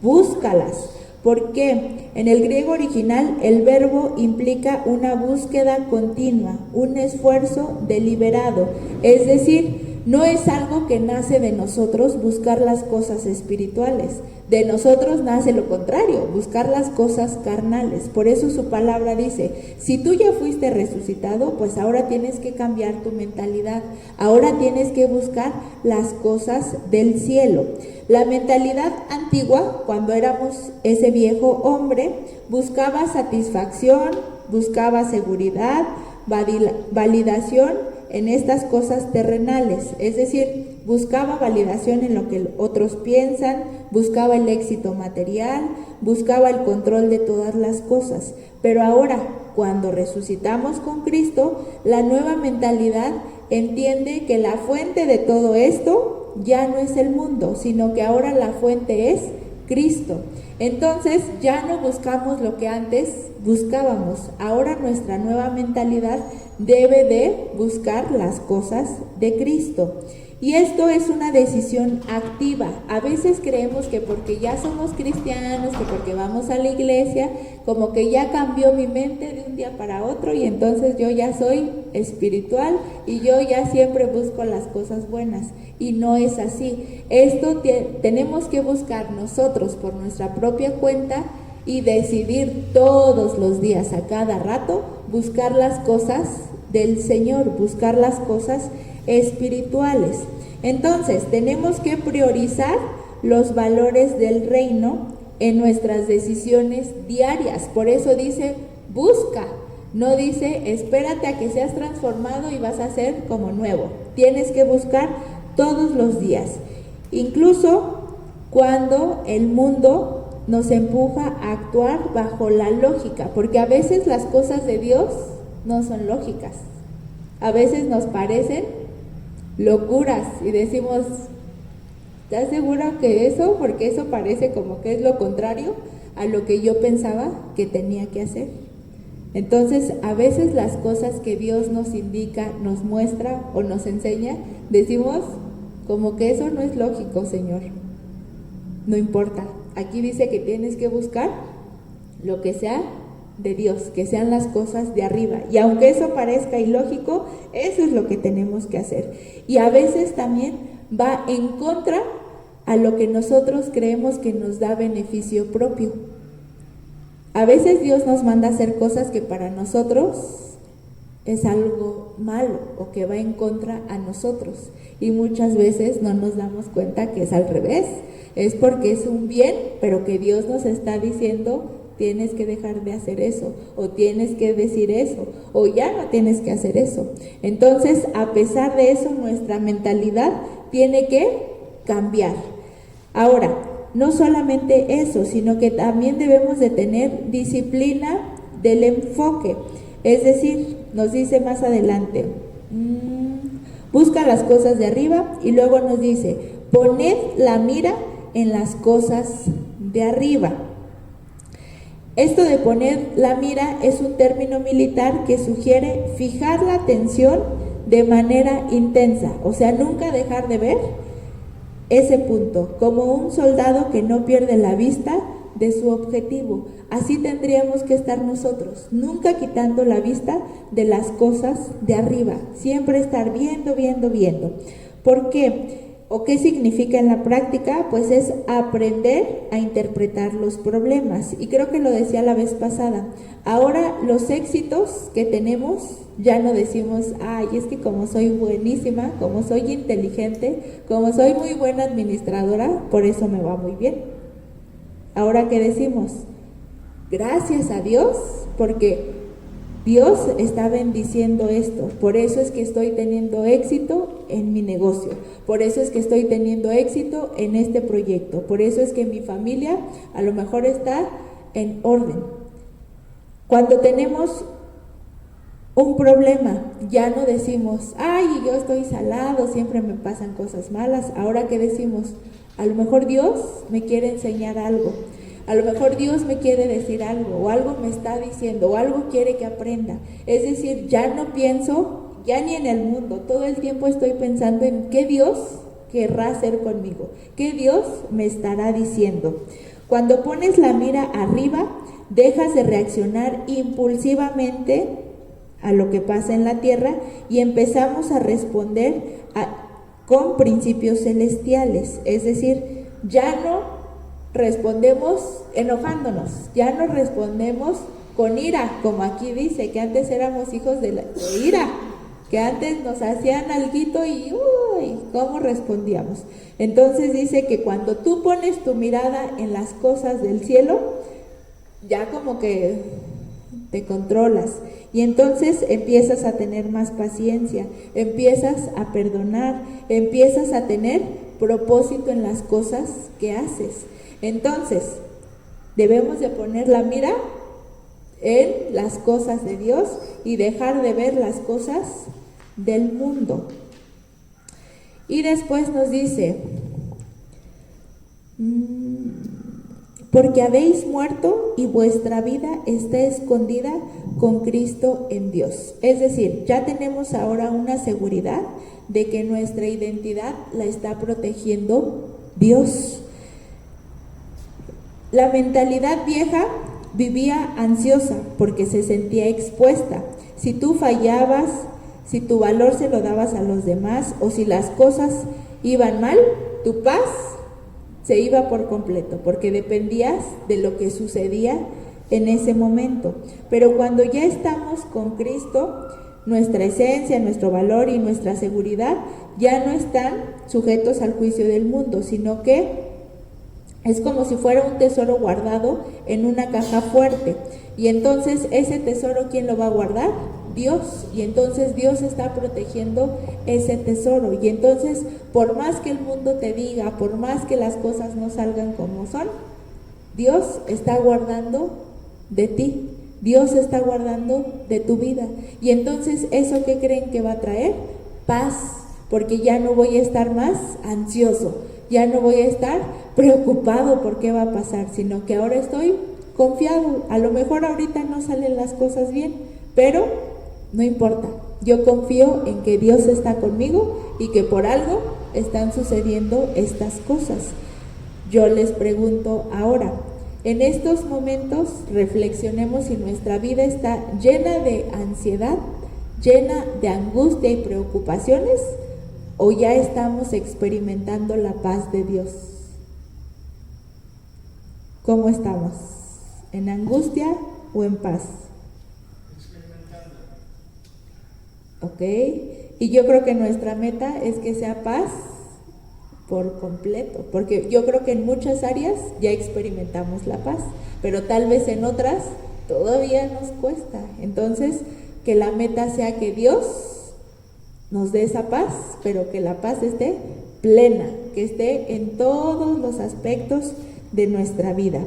búscalas. ¿Por qué? En el griego original el verbo implica una búsqueda continua, un esfuerzo deliberado, es decir, no es algo que nace de nosotros buscar las cosas espirituales. De nosotros nace lo contrario, buscar las cosas carnales. Por eso su palabra dice, si tú ya fuiste resucitado, pues ahora tienes que cambiar tu mentalidad. Ahora tienes que buscar las cosas del cielo. La mentalidad antigua, cuando éramos ese viejo hombre, buscaba satisfacción, buscaba seguridad, validación en estas cosas terrenales, es decir, buscaba validación en lo que otros piensan, buscaba el éxito material, buscaba el control de todas las cosas. Pero ahora, cuando resucitamos con Cristo, la nueva mentalidad entiende que la fuente de todo esto ya no es el mundo, sino que ahora la fuente es Cristo. Entonces ya no buscamos lo que antes buscábamos. Ahora nuestra nueva mentalidad debe de buscar las cosas de Cristo. Y esto es una decisión activa. A veces creemos que porque ya somos cristianos, que porque vamos a la iglesia, como que ya cambió mi mente de un día para otro y entonces yo ya soy espiritual y yo ya siempre busco las cosas buenas. Y no es así. Esto tenemos que buscar nosotros por nuestra propia cuenta y decidir todos los días, a cada rato, buscar las cosas del Señor, buscar las cosas espirituales. Entonces, tenemos que priorizar los valores del reino en nuestras decisiones diarias. Por eso dice, busca. No dice, espérate a que seas transformado y vas a ser como nuevo. Tienes que buscar todos los días. Incluso cuando el mundo nos empuja a actuar bajo la lógica, porque a veces las cosas de Dios no son lógicas. A veces nos parecen locuras y decimos, ¿estás seguro que eso? Porque eso parece como que es lo contrario a lo que yo pensaba que tenía que hacer. Entonces, a veces las cosas que Dios nos indica, nos muestra o nos enseña, decimos como que eso no es lógico, Señor. No importa. Aquí dice que tienes que buscar lo que sea de Dios, que sean las cosas de arriba. Y aunque eso parezca ilógico, eso es lo que tenemos que hacer. Y a veces también va en contra a lo que nosotros creemos que nos da beneficio propio. A veces Dios nos manda a hacer cosas que para nosotros es algo malo o que va en contra a nosotros. Y muchas veces no nos damos cuenta que es al revés. Es porque es un bien, pero que Dios nos está diciendo, tienes que dejar de hacer eso, o tienes que decir eso, o ya no tienes que hacer eso. Entonces, a pesar de eso, nuestra mentalidad tiene que cambiar. Ahora, no solamente eso, sino que también debemos de tener disciplina del enfoque. Es decir, nos dice más adelante, busca las cosas de arriba, y luego nos dice, poned la mira en las cosas de arriba. Esto de poner la mira es un término militar que sugiere fijar la atención de manera intensa, o sea, nunca dejar de ver ese punto, como un soldado que no pierde la vista de su objetivo. Así tendríamos que estar nosotros, nunca quitando la vista de las cosas de arriba, siempre estar viendo. ¿Por qué? ¿O qué significa en la práctica? Pues es aprender a interpretar los problemas. Y creo que lo decía la vez pasada. Ahora los éxitos que tenemos, ya no decimos, ay, es que como soy buenísima, como soy inteligente, como soy muy buena administradora, por eso me va muy bien. Ahora, ¿qué decimos? Gracias a Dios, porque Dios está bendiciendo esto, por eso es que estoy teniendo éxito en mi negocio, por eso es que estoy teniendo éxito en este proyecto, por eso es que mi familia a lo mejor está en orden. Cuando tenemos un problema, ya no decimos, ay, yo estoy salado, siempre me pasan cosas malas. Ahora, ¿qué decimos? A lo mejor Dios me quiere enseñar algo. A lo mejor Dios me quiere decir algo, o algo me está diciendo, o algo quiere que aprenda. Es decir, ya no pienso, ya ni en el mundo, todo el tiempo estoy pensando en qué Dios querrá hacer conmigo, qué Dios me estará diciendo. Cuando pones la mira arriba, dejas de reaccionar impulsivamente a lo que pasa en la tierra y empezamos a responder con principios celestiales. Es decir, ya no respondemos enojándonos, ya no respondemos con ira, como aquí dice, que antes éramos hijos de ira, que antes nos hacían alguito y uy, ¿cómo respondíamos? Entonces dice que cuando tú pones tu mirada en las cosas del cielo, ya como que te controlas y entonces empiezas a tener más paciencia, empiezas a perdonar, empiezas a tener propósito en las cosas que haces. Entonces, debemos de poner la mira en las cosas de Dios y dejar de ver las cosas del mundo. Y después nos dice, porque habéis muerto y vuestra vida está escondida con Cristo en Dios. Es decir, ya tenemos ahora una seguridad de que nuestra identidad la está protegiendo Dios. La mentalidad vieja vivía ansiosa porque se sentía expuesta. Si tú fallabas, si tu valor se lo dabas a los demás o si las cosas iban mal, tu paz se iba por completo porque dependías de lo que sucedía en ese momento. Pero cuando ya estamos con Cristo, nuestra esencia, nuestro valor y nuestra seguridad ya no están sujetos al juicio del mundo, sino que es como si fuera un tesoro guardado en una caja fuerte. Y entonces ese tesoro, ¿quién lo va a guardar? Dios. Y entonces Dios está protegiendo ese tesoro. Y entonces, por más que el mundo te diga, por más que las cosas no salgan como son, Dios está guardando de ti. Dios está guardando de tu vida. Y entonces, ¿eso qué creen que va a traer? Paz. Porque ya no voy a estar más ansioso. Ya no voy a estar preocupado por qué va a pasar, sino que ahora estoy confiado. A lo mejor ahorita no salen las cosas bien, pero no importa. Yo confío en que Dios está conmigo y que por algo están sucediendo estas cosas. Yo les pregunto ahora, en estos momentos reflexionemos si nuestra vida está llena de ansiedad, llena de angustia y preocupaciones, ¿o ya estamos experimentando la paz de Dios? ¿Cómo estamos? ¿En angustia o en paz? Experimentando. ¿Ok? Y yo creo que nuestra meta es que sea paz por completo, porque yo creo que en muchas áreas ya experimentamos la paz, pero tal vez en otras todavía nos cuesta. Entonces, que la meta sea que Dios nos dé esa paz, pero que la paz esté plena, que esté en todos los aspectos de nuestra vida.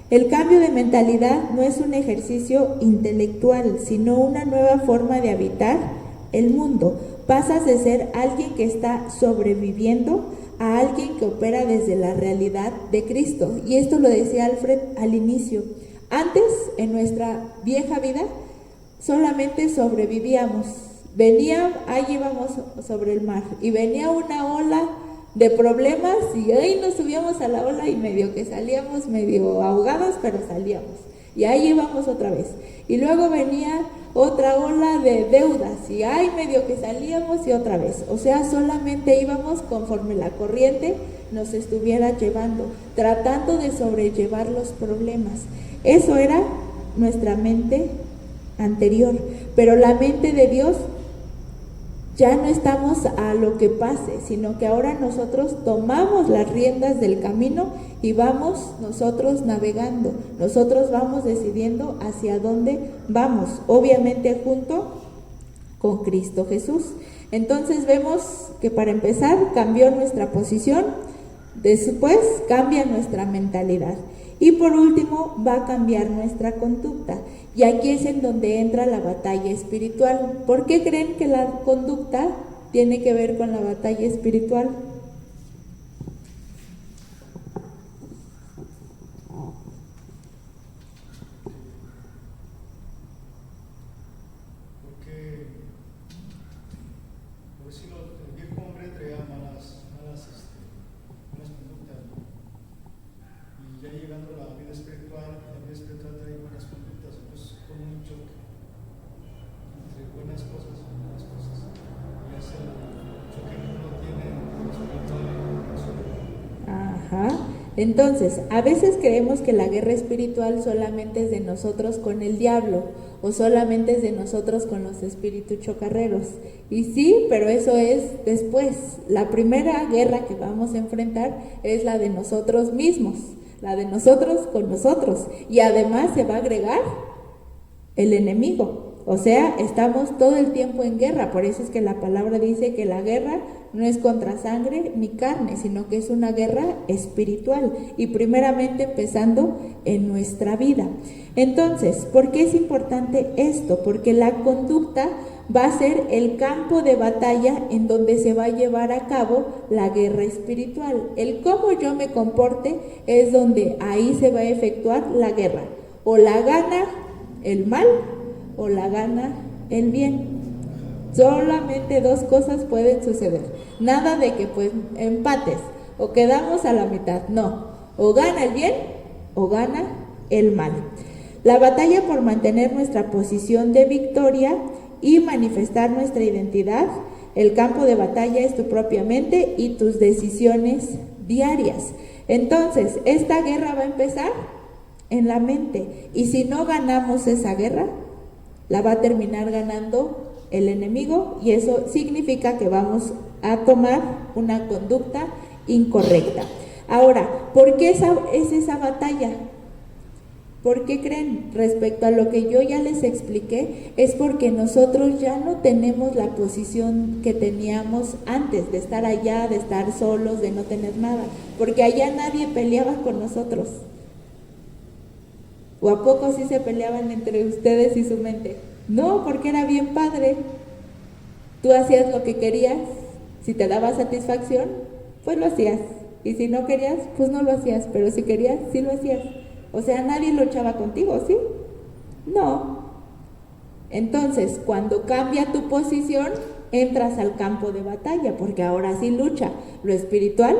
El cambio de mentalidad no es un ejercicio intelectual, sino una nueva forma de habitar el mundo. Pasas de ser alguien que está sobreviviendo a alguien que opera desde la realidad de Cristo. Y esto lo decía Alfred al inicio. Antes, en nuestra vieja vida, solamente sobrevivíamos. Ahí íbamos sobre el mar y venía una ola de problemas y ahí nos subíamos a la ola y medio que salíamos medio ahogados, pero salíamos. Y ahí íbamos otra vez. Y luego venía otra ola de deudas y ahí medio que salíamos y otra vez. O sea, solamente íbamos conforme la corriente nos estuviera llevando, tratando de sobrellevar los problemas. Eso era nuestra mente anterior, pero la mente de Dios ya no estamos a lo que pase, sino que ahora nosotros tomamos las riendas del camino y vamos nosotros navegando, nosotros vamos decidiendo hacia dónde vamos, obviamente junto con Cristo Jesús. Entonces vemos que para empezar cambió nuestra posición, después cambia nuestra mentalidad y por último va a cambiar nuestra conducta. Y aquí es en donde entra la batalla espiritual. ¿Por qué creen que la conducta tiene que ver con la batalla espiritual? Porque, por decirlo, el viejo hombre traía malas conductas, ¿no? Y ya llegando a la vida espiritual trae buenas conductas, entonces como un choque entre buenas cosas y malas cosas. Y es el choque que uno tiene espiritual y Ajá. Entonces, a veces creemos que la guerra espiritual solamente es de nosotros con el diablo o solamente es de nosotros con los espíritus chocarreros. Y sí, pero eso es después. La primera guerra que vamos a enfrentar es la de nosotros mismos, la de nosotros con nosotros. Y además se va a agregar el enemigo. O sea, estamos todo el tiempo en guerra. Por eso es que la palabra dice que la guerra no es contra sangre ni carne, sino que es una guerra espiritual y primeramente empezando en nuestra vida. Entonces, ¿por qué es importante esto? Porque la conducta va a ser el campo de batalla en donde se va a llevar a cabo la guerra espiritual. El cómo yo me comporte es donde ahí se va a efectuar la guerra. O la gana el mal o la gana el bien. Solamente dos cosas pueden suceder. Nada de que pues empates o quedamos a la mitad. No, o gana el bien o gana el mal. La batalla por mantener nuestra posición de victoria y manifestar nuestra identidad. El campo de batalla es tu propia mente y tus decisiones diarias. Entonces, esta guerra va a empezar en la mente. Y si no ganamos esa guerra, la va a terminar ganando el enemigo y eso significa que vamos a tomar una conducta incorrecta. Ahora, ¿por qué es esa batalla? ¿Por qué creen? Respecto a lo que yo ya les expliqué, es porque nosotros ya no tenemos la posición que teníamos antes, de estar allá, de estar solos, de no tener nada, porque allá nadie peleaba con nosotros. ¿O a poco sí se peleaban entre ustedes y su mente? No, porque era bien padre. Tú hacías lo que querías, si te daba satisfacción, pues lo hacías. Y si no querías, pues no lo hacías, pero si querías, sí lo hacías. O sea, nadie luchaba contigo, ¿sí? No. Entonces, cuando cambia tu posición, entras al campo de batalla, porque ahora sí lucha lo espiritual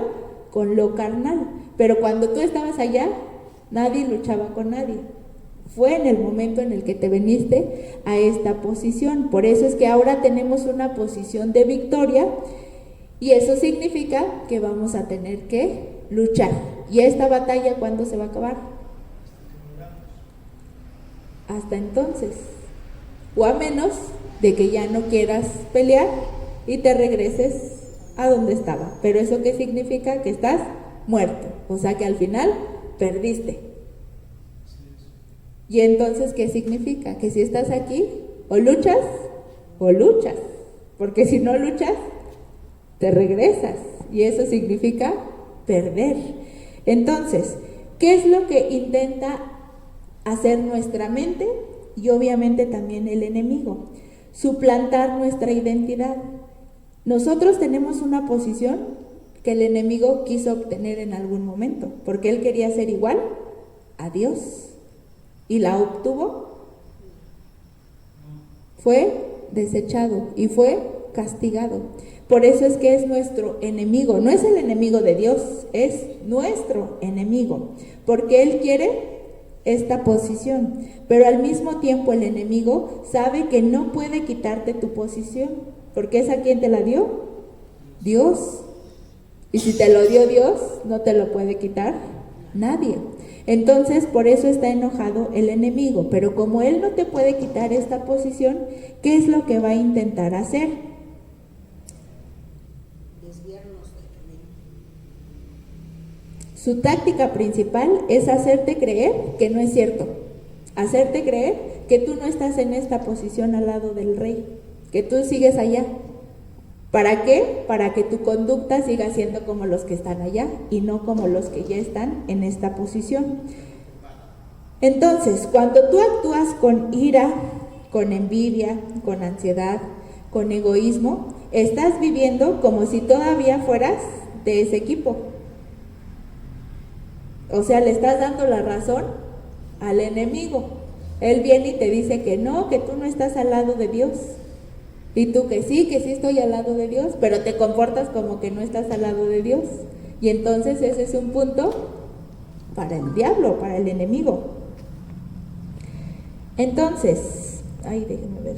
con lo carnal. Pero cuando tú estabas allá, nadie luchaba con nadie. Fue en el momento en el que te viniste a esta posición. Por eso es que ahora tenemos una posición de victoria y eso significa que vamos a tener que luchar. ¿Y esta batalla cuándo se va a acabar? Hasta entonces. o a menos de que ya no quieras pelear y te regreses a donde estaba. Pero ¿eso qué significa? Que estás muerto, o sea que al final perdiste. Y entonces, ¿qué significa? Que si estás aquí, o luchas, porque si no luchas, te regresas, y eso significa perder. Entonces, ¿qué es lo que intenta hacer nuestra mente? Y obviamente también el enemigo, suplantar nuestra identidad. Nosotros tenemos una posición que el enemigo quiso obtener en algún momento, porque él quería ser igual a Dios, y la obtuvo. Fue desechado y fue castigado. Por eso es que es nuestro enemigo, no es el enemigo de Dios, es nuestro enemigo, porque él quiere esta posición, pero al mismo tiempo el enemigo sabe que no puede quitarte tu posición, porque ¿es a quien te la dio? Dios. Y si te lo dio Dios, no te lo puede quitar nadie. Entonces, por eso está enojado el enemigo, pero como él no te puede quitar esta posición, ¿qué es lo que va a intentar hacer? Desviarnos del camino. Su táctica principal es hacerte creer que no es cierto, hacerte creer que tú no estás en esta posición al lado del rey, que tú sigues allá. ¿Para qué? Para que tu conducta siga siendo como los que están allá y no como los que ya están en esta posición. Entonces, cuando tú actúas con ira, con envidia, con ansiedad, con egoísmo, estás viviendo como si todavía fueras de ese equipo. O sea, le estás dando la razón al enemigo. Él viene y te dice que no, que tú no estás al lado de Dios. Y tú que sí estoy al lado de Dios, pero te comportas como que no estás al lado de Dios. Y entonces ese es un punto para el diablo, para el enemigo. Entonces, déjenme ver.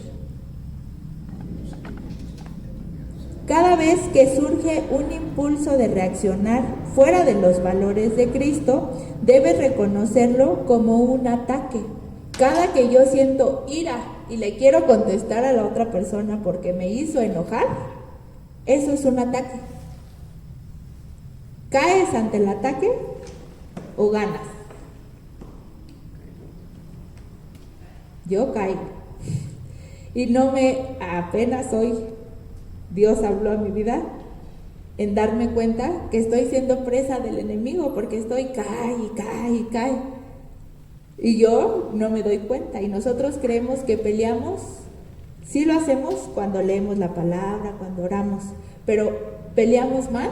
Cada vez que surge un impulso de reaccionar fuera de los valores de Cristo, debes reconocerlo como un ataque. Cada que yo siento ira y le quiero contestar a la otra persona porque me hizo enojar, eso es un ataque. ¿Caes ante el ataque o ganas? Yo caigo. Y apenas hoy Dios habló a mi vida en darme cuenta que estoy siendo presa del enemigo, porque estoy cae. Y yo no me doy cuenta, y nosotros creemos que peleamos. Sí lo hacemos cuando leemos la palabra, cuando oramos, pero peleamos más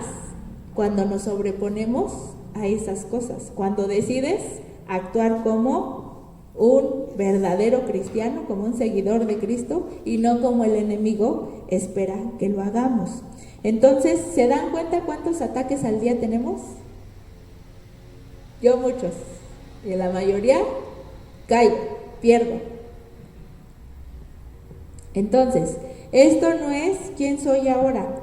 cuando nos sobreponemos a esas cosas, cuando decides actuar como un verdadero cristiano, como un seguidor de Cristo, y no como el enemigo espera que lo hagamos. Entonces, ¿se dan cuenta cuántos ataques al día tenemos? Yo muchos. Y en la mayoría caigo, pierdo. Entonces, esto no es quién soy ahora.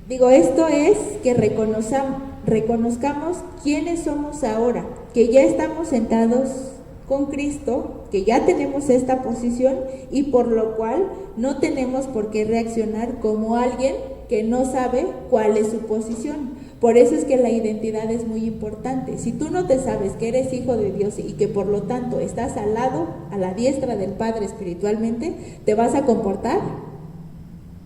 Esto es que reconozcamos quiénes somos ahora, que ya estamos sentados con Cristo, que ya tenemos esta posición y por lo cual no tenemos por qué reaccionar como alguien que no sabe cuál es su posición. Por eso es que la identidad es muy importante. Si tú no te sabes que eres hijo de Dios y que por lo tanto estás al lado, a la diestra del Padre espiritualmente, te vas a comportar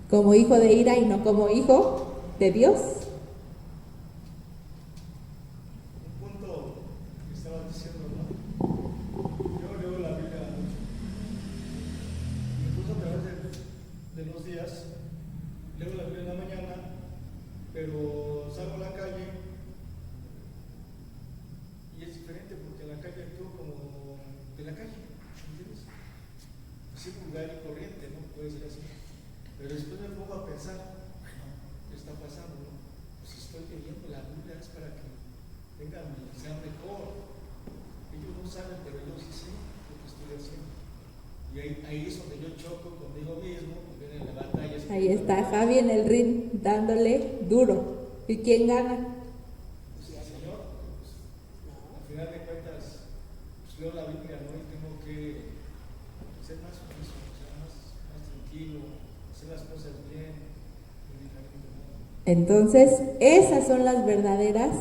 como hijo de ira y no como hijo de Dios. Un punto que estabas diciendo, ¿no? Yo leo la Biblia mucho. Incluso a través de los días, leo la Biblia en la mañana, pero salgo a la calle y es diferente porque en la calle actúo como de la calle, ¿entiendes? Así vulgar y corriente, ¿no? Puede ser así. Pero después me pongo a pensar, bueno, ¿qué está pasando? ¿No? Pues estoy leyendo la Biblia, es para que tengan, sean mejor. Ellos no saben, pero yo sí sé lo que estoy haciendo. Y ahí es donde yo choco conmigo mismo, viene la batalla. Ahí está Javi en el ring dándole duro. ¿Y quién gana? Pues el Señor. Pues, al final de cuentas, pues leo la Biblia, ¿no? Y tengo que ser más feliz, ser más tranquilo, hacer las cosas bien, de diferente modo. Entonces, esas son las verdaderas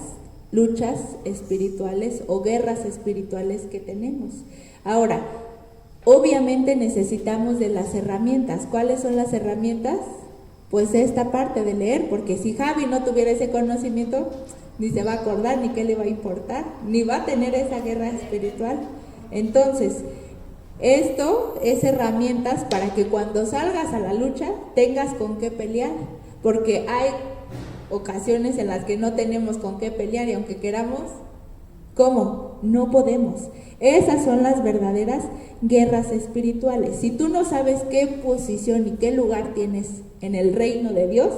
luchas espirituales o guerras espirituales que tenemos. Ahora, obviamente necesitamos de las herramientas. ¿Cuáles son las herramientas? Pues esta parte de leer, porque si Javi no tuviera ese conocimiento, ni se va a acordar, ni qué le va a importar, ni va a tener esa guerra espiritual. Entonces, esto es herramientas para que cuando salgas a la lucha tengas con qué pelear, porque hay ocasiones en las que no tenemos con qué pelear y aunque queramos, ¿cómo? No podemos. Esas son las verdaderas guerras espirituales. Si tú no sabes qué posición y qué lugar tienes en el reino de Dios,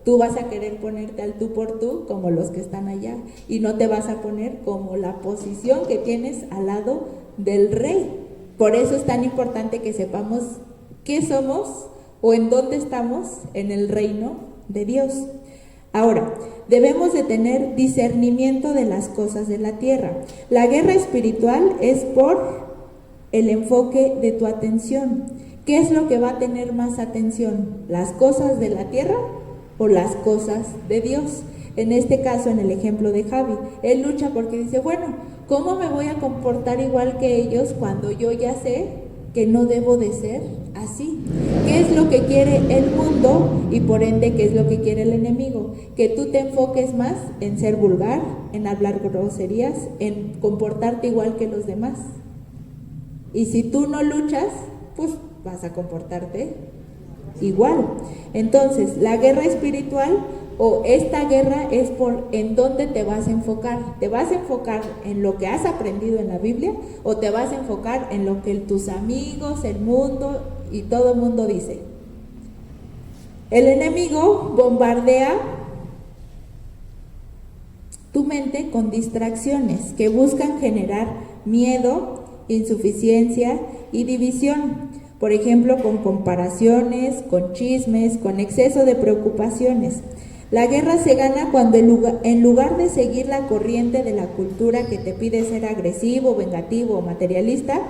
tú vas a querer ponerte al tú por tú como los que están allá y no te vas a poner como la posición que tienes al lado del rey. Por eso es tan importante que sepamos qué somos o en dónde estamos en el reino de Dios. Ahora, debemos de tener discernimiento de las cosas de la tierra. La guerra espiritual es por el enfoque de tu atención. ¿Qué es lo que va a tener más atención? ¿Las cosas de la tierra o las cosas de Dios? En este caso, en el ejemplo de Javi, él lucha porque dice, bueno, ¿cómo me voy a comportar igual que ellos cuando yo ya sé que no debo de ser así? ¿Qué es lo que quiere el mundo y por ende qué es lo que quiere el enemigo? Que tú te enfoques más en ser vulgar, en hablar groserías, en comportarte igual que los demás. Y si tú no luchas, pues vas a comportarte igual. Entonces, la guerra espiritual o esta guerra es por en dónde te vas a enfocar. ¿Te vas a enfocar en lo que has aprendido en la Biblia o te vas a enfocar en lo que tus amigos, el mundo y todo el mundo dice? El enemigo bombardea tu mente con distracciones que buscan generar miedo, insuficiencia y división. Por ejemplo, con comparaciones, con chismes, con exceso de preocupaciones. La guerra se gana cuando en lugar de seguir la corriente de la cultura que te pide ser agresivo, vengativo o materialista,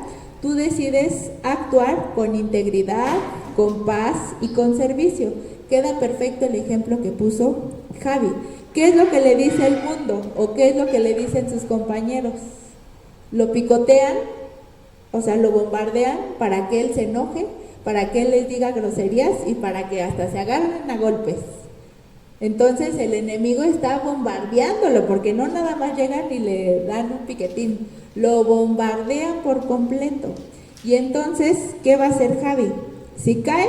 tú decides actuar con integridad, con paz y con servicio. Queda perfecto el ejemplo que puso Javi. ¿Qué es lo que le dice el mundo o qué es lo que le dicen sus compañeros? Lo picotean, o sea, lo bombardean para que él se enoje, para que él les diga groserías y para que hasta se agarren a golpes. Entonces el enemigo está bombardeándolo porque no nada más llegan y le dan un piquetín, lo bombardean por completo. Y entonces, ¿qué va a hacer Javi? Si cae,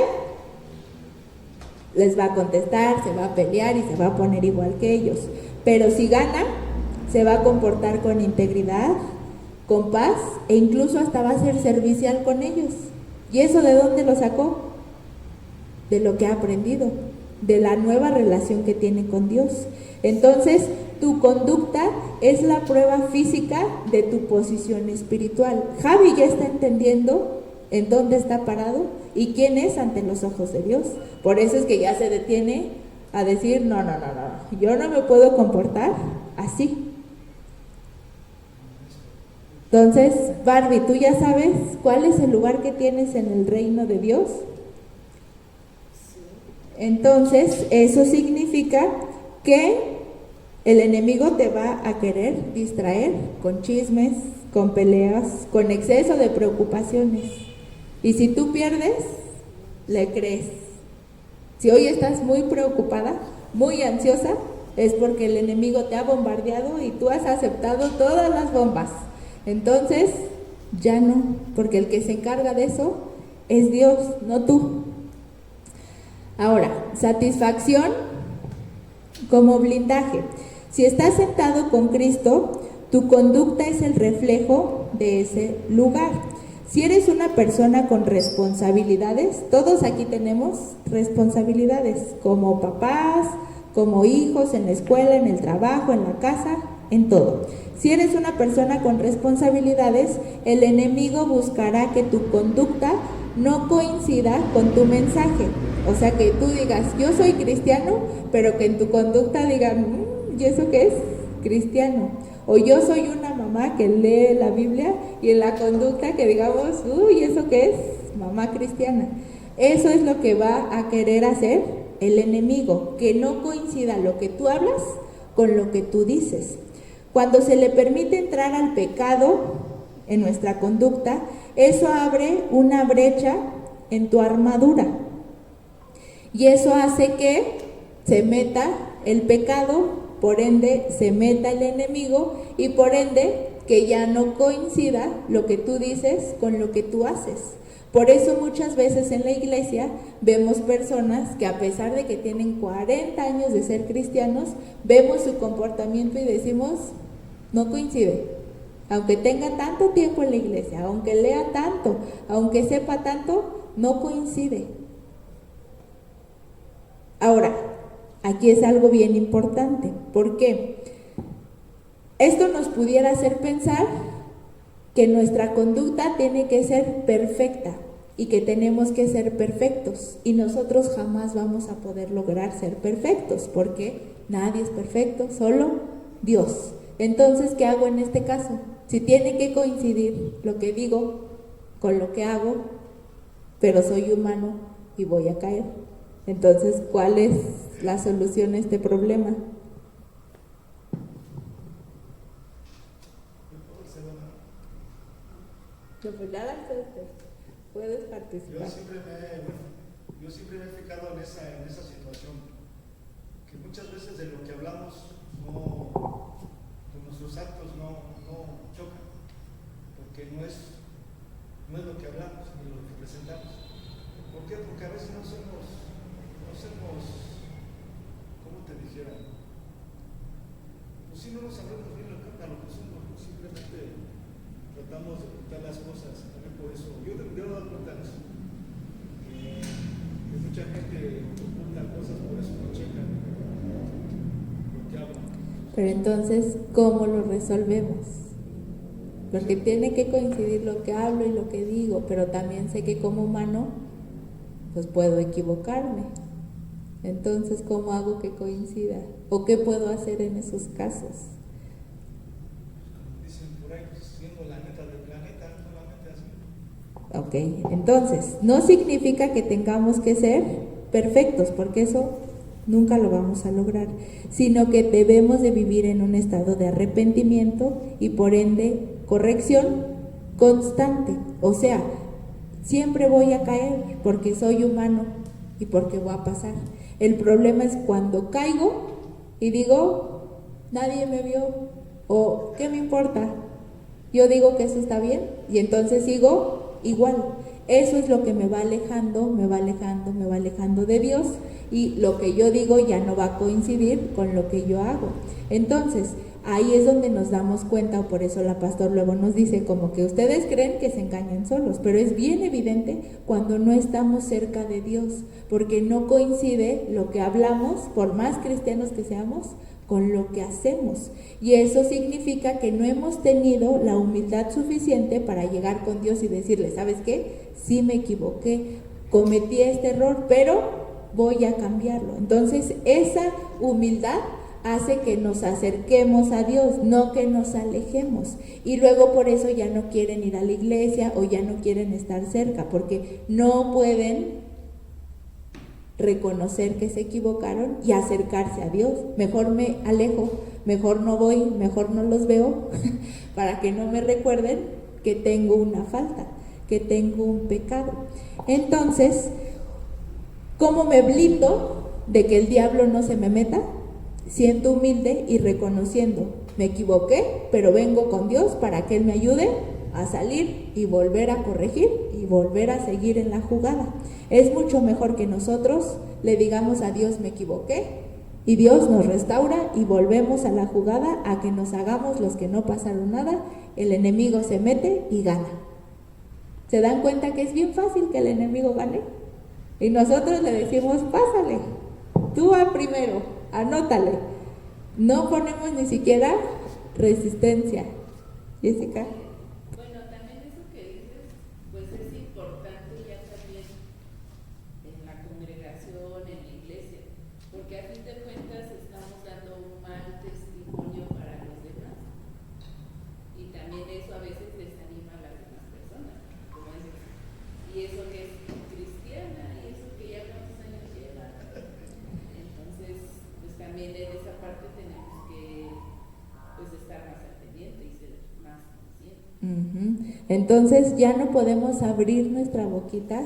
les va a contestar, se va a pelear y se va a poner igual que ellos. Pero si gana, se va a comportar con integridad, con paz e incluso hasta va a ser servicial con ellos. ¿Y eso de dónde lo sacó? De lo que ha aprendido, de la nueva relación que tiene con Dios. Entonces, tu conducta es la prueba física de tu posición espiritual. Javi ya está entendiendo en dónde está parado y quién es ante los ojos de Dios. Por eso es que ya se detiene a decir, no, yo no me puedo comportar así. Entonces, Barbie, ¿tú ya sabes cuál es el lugar que tienes en el reino de Dios? Entonces, eso significa que el enemigo te va a querer distraer con chismes, con peleas, con exceso de preocupaciones. Y si tú pierdes, le crees. Si hoy estás muy preocupada, muy ansiosa, es porque el enemigo te ha bombardeado y tú has aceptado todas las bombas. Entonces, ya no, porque el que se encarga de eso es Dios, no tú. Ahora, satisfacción como blindaje. Si estás sentado con Cristo, tu conducta es el reflejo de ese lugar. Si eres una persona con responsabilidades, todos aquí tenemos responsabilidades, como papás, como hijos, en la escuela, en el trabajo, en la casa, en todo. Si eres una persona con responsabilidades, el enemigo buscará que tu conducta no coincida con tu mensaje. O sea, que tú digas, yo soy cristiano, pero que en tu conducta digan, ¿y eso qué es? Cristiano. O yo soy una mamá que lee la Biblia y en la conducta que digamos, ¿y eso qué es? mamá cristiana. Eso es lo que va a querer hacer el enemigo, que no coincida lo que tú hablas con lo que tú dices. Cuando se le permite entrar al pecado en nuestra conducta, eso abre una brecha en tu armadura. Y eso hace que se meta el pecado, por ende se meta el enemigo y por ende que ya no coincida lo que tú dices con lo que tú haces. Por eso muchas veces en la iglesia vemos personas que a pesar de que tienen 40 años de ser cristianos, vemos su comportamiento y decimos, no coincide. Aunque tenga tanto tiempo en la iglesia, aunque lea tanto, aunque sepa tanto, no coincide. Ahora, aquí es algo bien importante. ¿Por qué? Esto nos pudiera hacer pensar que nuestra conducta tiene que ser perfecta y que tenemos que ser perfectos. Y nosotros jamás vamos a poder lograr ser perfectos, porque nadie es perfecto, solo Dios. Entonces, ¿qué hago en este caso? Si tiene que coincidir lo que digo con lo que hago, pero soy humano y voy a caer. Entonces, ¿cuál es la solución a este problema? No, pues nada, puedes participar. Yo siempre me he fijado en esa situación, que muchas veces de lo que hablamos con nuestros actos no chocan, porque no es lo que hablamos ni lo que presentamos. ¿Por qué? Porque a veces no somos, ¿cómo te dijera? Pues sí, no nos hablamos bien a lo que somos, ¿no? Simplemente tratamos de ocultar las cosas. También por eso yo me he dado cuenta de eso, que mucha gente oculta cosas, por eso no checan lo que hablan. Pero entonces, ¿cómo lo resolvemos? Porque tiene que coincidir lo que hablo y lo que digo, pero también sé que como humano pues puedo equivocarme. Entonces, ¿cómo hago que coincida? ¿O qué puedo hacer en esos casos? Dicen por ahí, siendo la neta del planeta, solamente así. Ok, entonces, no significa que tengamos que ser perfectos, porque eso nunca lo vamos a lograr, sino que debemos de vivir en un estado de arrepentimiento y por ende corrección constante. O sea, siempre voy a caer porque soy humano y porque va a pasar. El problema es cuando caigo y digo, nadie me vio, o ¿qué me importa? Yo digo que eso está bien y entonces sigo igual. Eso es lo que me va alejando de Dios, y lo que yo digo ya no va a coincidir con lo que yo hago. Entonces, ahí es donde nos damos cuenta, o por eso la pastor luego nos dice como que ustedes creen que se engañan solos, pero es bien evidente cuando no estamos cerca de Dios, porque no coincide lo que hablamos, por más cristianos que seamos, con lo que hacemos. Y eso significa que no hemos tenido la humildad suficiente para llegar con Dios y decirle, ¿sabes qué? Sí me equivoqué, cometí este error, pero voy a cambiarlo. Entonces, esa humildad hace que nos acerquemos a Dios, no que nos alejemos. Y luego por eso ya no quieren ir a la iglesia o ya no quieren estar cerca, porque no pueden reconocer que se equivocaron y acercarse a Dios. Mejor me alejo, mejor no voy, mejor no los veo, para que no me recuerden que tengo una falta, que tengo un pecado. Entonces, ¿cómo me blindo de que el diablo no se me meta? Siendo humilde y reconociendo, me equivoqué, pero vengo con Dios para que Él me ayude a salir y volver a corregir y volver a seguir en la jugada. Es mucho mejor que nosotros le digamos a Dios, me equivoqué, y Dios nos restaura y volvemos a la jugada, a que nos hagamos los que no pasaron nada, el enemigo se mete y gana. ¿Se dan cuenta que es bien fácil que el enemigo gane? Y nosotros le decimos, pásale, tú va primero, anótale. No ponemos ni siquiera resistencia. Jessica. Bueno, también eso que dices, pues es importante ya también en la congregación, en la iglesia, porque a fin de cuentas estamos dando un mal testimonio para los demás, y también eso a veces desanima a las demás personas, como dices, y eso que Entonces ya no podemos abrir nuestra boquita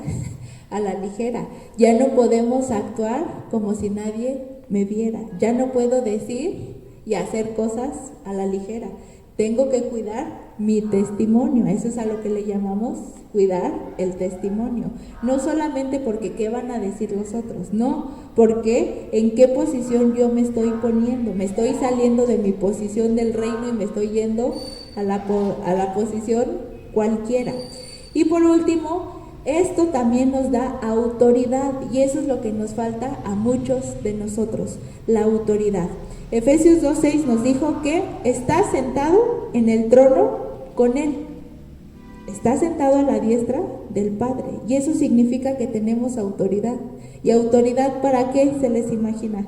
a la ligera, ya no podemos actuar como si nadie me viera, ya no puedo decir y hacer cosas a la ligera. Tengo que cuidar mi testimonio, eso es a lo que le llamamos cuidar el testimonio. No solamente porque qué van a decir los otros, no, porque en qué posición yo me estoy poniendo. Me estoy saliendo de mi posición del reino y me estoy yendo a la posición cualquiera. Y por último, esto también nos da autoridad, y eso es lo que nos falta a muchos de nosotros, la autoridad. Efesios 2:6 nos dijo que está sentado en el trono con Él. Está sentado a la diestra del Padre. Y eso significa que tenemos autoridad. ¿Y autoridad para qué se les imagina? Es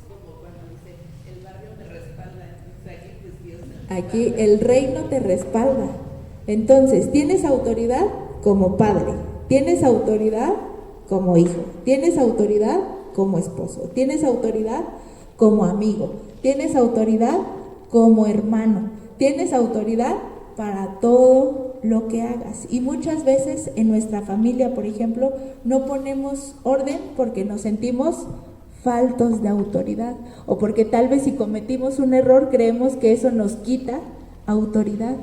como cuando dice, el barrio me respalda, entonces aquí pues Dios me Aquí el reino te respalda. Entonces, tienes autoridad como padre, tienes autoridad como hijo, tienes autoridad como esposo, tienes autoridad como amigo, tienes autoridad como hermano, tienes autoridad para todo lo que hagas. Y muchas veces en nuestra familia, por ejemplo, no ponemos orden porque nos sentimos faltos de autoridad, o porque tal vez si cometimos un error creemos que eso nos quita autoridad.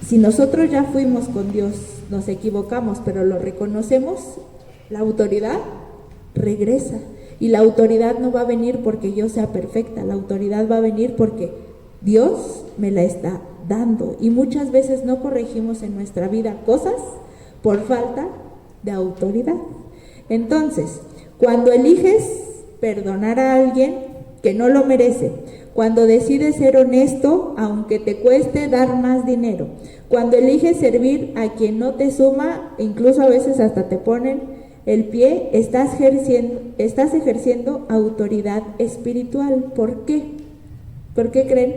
Si nosotros ya fuimos con Dios, nos equivocamos, pero lo reconocemos, la autoridad regresa. Y la autoridad no va a venir porque yo sea perfecta, la autoridad va a venir porque Dios me la está dando. Y muchas veces no corregimos en nuestra vida cosas por falta de autoridad. Entonces, cuando eliges perdonar a alguien que no lo merece, cuando decides ser honesto aunque te cueste dar más dinero, cuando eliges servir a quien no te suma, incluso a veces hasta te ponen el pie, estás ejerciendo autoridad espiritual. ¿Por qué? ¿Por qué creen?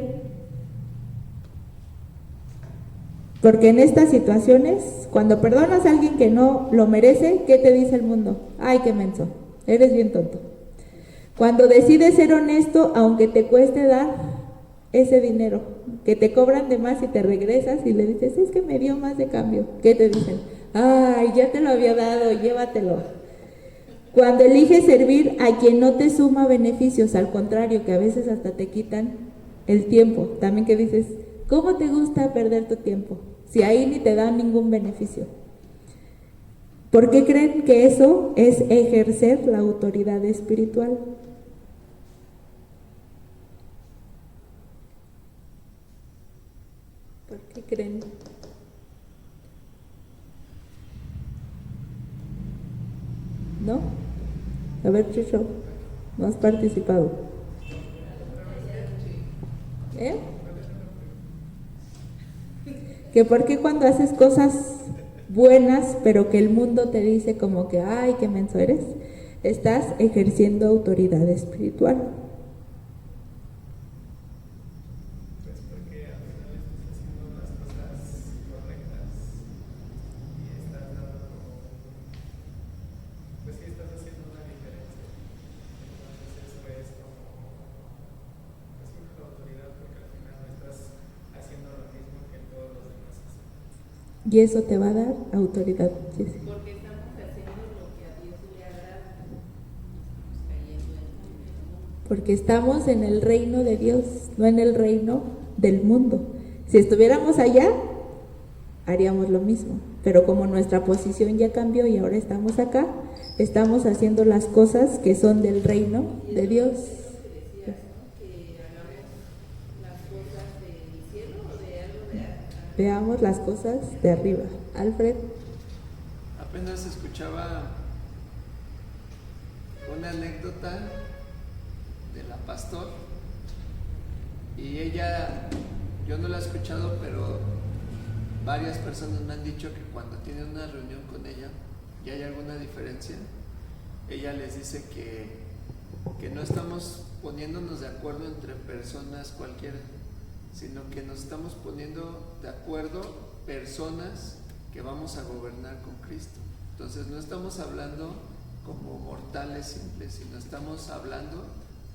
Porque en estas situaciones, cuando perdonas a alguien que no lo merece, ¿qué te dice el mundo? Ay, qué menso, eres bien tonto. Cuando decides ser honesto, aunque te cueste dar ese dinero, que te cobran de más y te regresas y le dices, es que me dio más de cambio, ¿qué te dicen? Ay, ya te lo había dado, llévatelo. Cuando eliges servir a quien no te suma beneficios, al contrario, que a veces hasta te quitan el tiempo, también que dices, ¿cómo te gusta perder tu tiempo? Si ahí ni te dan ningún beneficio. ¿Por qué creen que eso es ejercer la autoridad espiritual? ¿Por qué creen? ¿No? A ver, Chucho, no has participado. Que por qué cuando haces cosas buenas, pero que el mundo te dice como que, ay, qué menso eres, estás ejerciendo autoridad espiritual. Pues porque al final estás haciendo las cosas correctas y estás dando como, pues sí estás haciendo una diferencia. Entonces eso es como, pues sí, la autoridad, porque al final no estás haciendo lo mismo que todos los demás hacen. Y eso te va a dar autoridad. Sí, sí. porque estamos haciendo lo que a Dios le agrada, estamos cayendo en el mundo. Porque estamos en el reino de Dios, no en el reino del mundo. Si estuviéramos allá, haríamos lo mismo. Pero como nuestra posición ya cambió y ahora estamos acá, estamos haciendo las cosas que son del reino de Dios. Que decías, ¿no? Que hagamos las cosas del cielo o de algo de acá. Veamos las cosas de arriba. Alfred. Apenas escuchaba una anécdota de la pastor y ella, yo no la he escuchado, pero varias personas me han dicho que cuando tienen una reunión con ella y hay alguna diferencia, ella les dice que no estamos poniéndonos de acuerdo entre personas cualquiera, sino que nos estamos poniendo de acuerdo personas que vamos a gobernar con Cristo. Entonces no estamos hablando como mortales simples, sino estamos hablando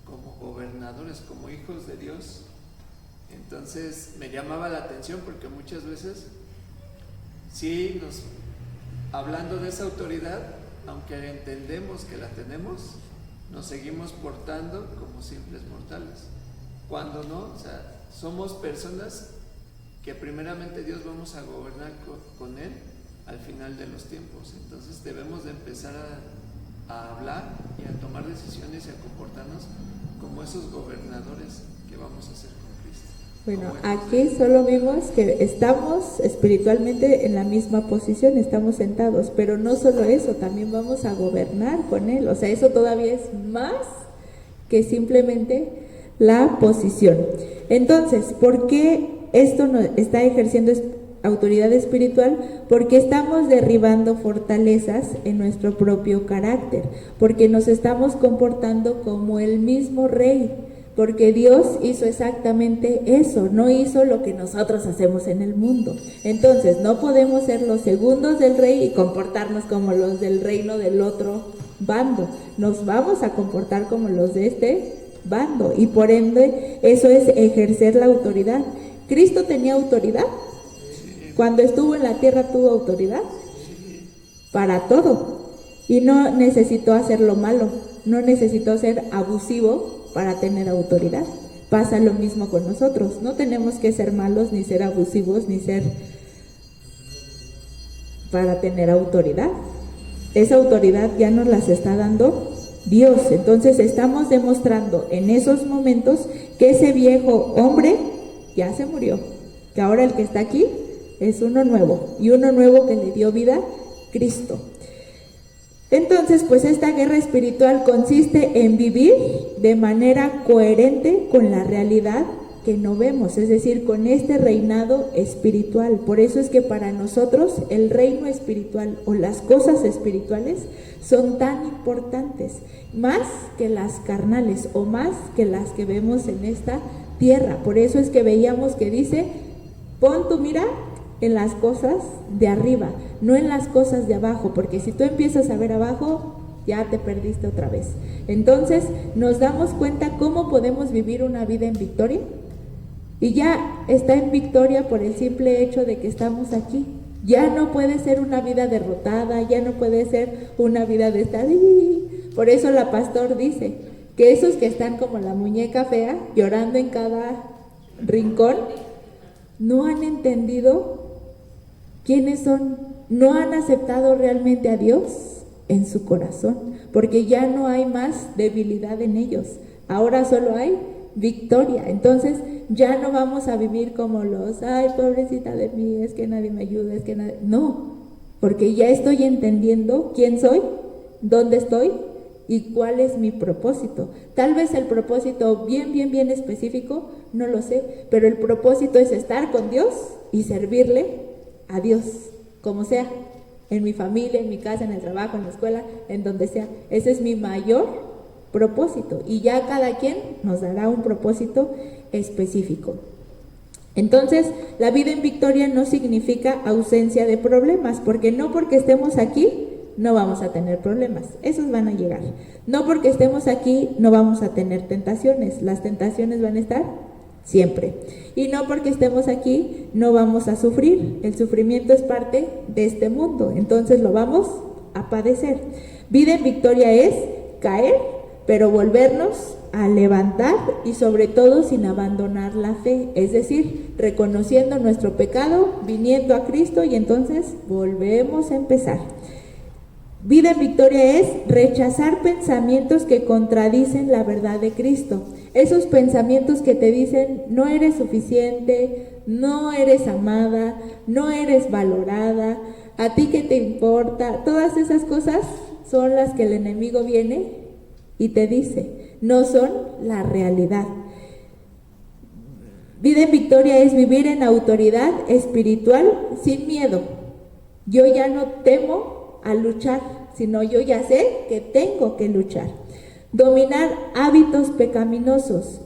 como gobernadores, como hijos de Dios, Entonces me llamaba la atención porque muchas veces, sí, hablando de esa autoridad, aunque entendemos que la tenemos, nos seguimos portando como simples mortales. Cuando no, o sea, somos personas que primeramente Dios vamos a gobernar con Él al final de los tiempos. Entonces debemos de empezar a hablar y a tomar decisiones y a comportarnos como esos gobernadores que vamos a ser con Cristo. Bueno, aquí solo vimos que estamos espiritualmente en la misma posición, estamos sentados, pero no solo eso, también vamos a gobernar con Él. O sea, eso todavía es más que simplemente la posición. Entonces, ¿por qué esto no está ejerciendo autoridad espiritual? Porque estamos derribando fortalezas en nuestro propio carácter, porque nos estamos comportando como el mismo rey. Porque Dios hizo exactamente eso, no hizo lo que nosotros hacemos en el mundo. Entonces, no podemos ser los segundos del rey y comportarnos como los del reino del otro bando. Nos vamos a comportar como los de este bando y por ende, eso es ejercer la autoridad. ¿Cristo tenía autoridad? Cuando estuvo en la tierra, ¿tuvo autoridad? Para todo. Y no necesitó hacer lo malo, no necesitó ser abusivo para tener autoridad. Pasa lo mismo con nosotros. No tenemos que ser malos, ni ser abusivos, ni ser para tener autoridad. Esa autoridad ya nos las está dando Dios. Entonces estamos demostrando en esos momentos que ese viejo hombre ya se murió, que ahora el que está aquí es uno nuevo, y uno nuevo que le dio vida Cristo. Entonces, pues esta guerra espiritual consiste en vivir de manera coherente con la realidad que no vemos, es decir, con este reinado espiritual. Por eso es que para nosotros el reino espiritual o las cosas espirituales son tan importantes, más que las carnales o más que las que vemos en esta tierra. Por eso es que veíamos que dice, pon tu mira en las cosas de arriba, no en las cosas de abajo, porque si tú empiezas a ver abajo, ya te perdiste otra vez. Entonces nos damos cuenta cómo podemos vivir una vida en victoria, y ya está en victoria por el simple hecho de que estamos aquí. Ya no puede ser una vida derrotada, ya no puede ser una vida de estar. Por eso la pastor dice que esos que están como la muñeca fea, llorando en cada rincón, no han entendido quiénes son, no han aceptado realmente a Dios en su corazón, porque ya no hay más debilidad en ellos, ahora solo hay victoria. Entonces ya no vamos a vivir como los, ay, pobrecita de mí, es que nadie me ayuda, es que nadie, no, porque ya estoy entendiendo quién soy, dónde estoy y cuál es mi propósito. Tal vez el propósito bien específico, no lo sé, pero el propósito es estar con Dios y servirle a Dios, como sea, en mi familia, en mi casa, en el trabajo, en la escuela, en donde sea. Ese es mi mayor propósito, y ya cada quien nos dará un propósito específico. Entonces, la vida en victoria no significa ausencia de problemas, porque no porque estemos aquí no vamos a tener problemas, esos van a llegar. No porque estemos aquí no vamos a tener tentaciones, las tentaciones van a estar siempre. Y no porque estemos aquí no vamos a sufrir, el sufrimiento es parte de este mundo, entonces lo vamos a padecer. Vida en victoria es caer, pero volvernos a levantar, y sobre todo sin abandonar la fe, es decir, reconociendo nuestro pecado, viniendo a Cristo, y entonces volvemos a empezar. Vida en victoria es rechazar pensamientos que contradicen la verdad de Cristo. Esos pensamientos que te dicen no eres suficiente, no eres amada, no eres valorada, a ti qué te importa. Todas esas cosas son las que el enemigo viene y te dice, no son la realidad. Vida en victoria es vivir en autoridad espiritual sin miedo. Yo ya no temo a luchar, sino yo ya sé que tengo que luchar. Dominar hábitos pecaminosos,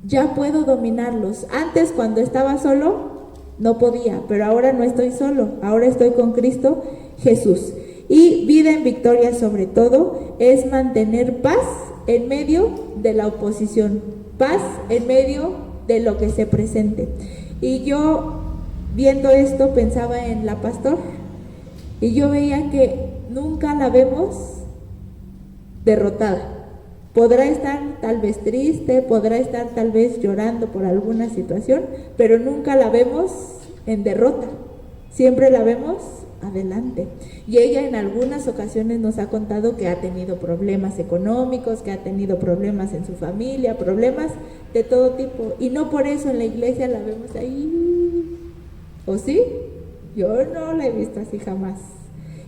ya puedo dominarlos. Antes, cuando estaba solo, no podía, pero ahora no estoy solo, ahora estoy con Cristo Jesús. Y vida en victoria, sobre todo, es mantener paz en medio de la oposición, paz en medio de lo que se presente. Y yo, viendo esto, pensaba en la pastor, y yo veía que nunca la vemos derrotada. Podrá estar tal vez triste, podrá estar tal vez llorando por alguna situación, pero nunca la vemos en derrota, siempre la vemos adelante. Y ella en algunas ocasiones nos ha contado que ha tenido problemas económicos, que ha tenido problemas en su familia, problemas de todo tipo, y no por eso en la iglesia la vemos ahí. ¿O sí? Yo no la he visto así jamás.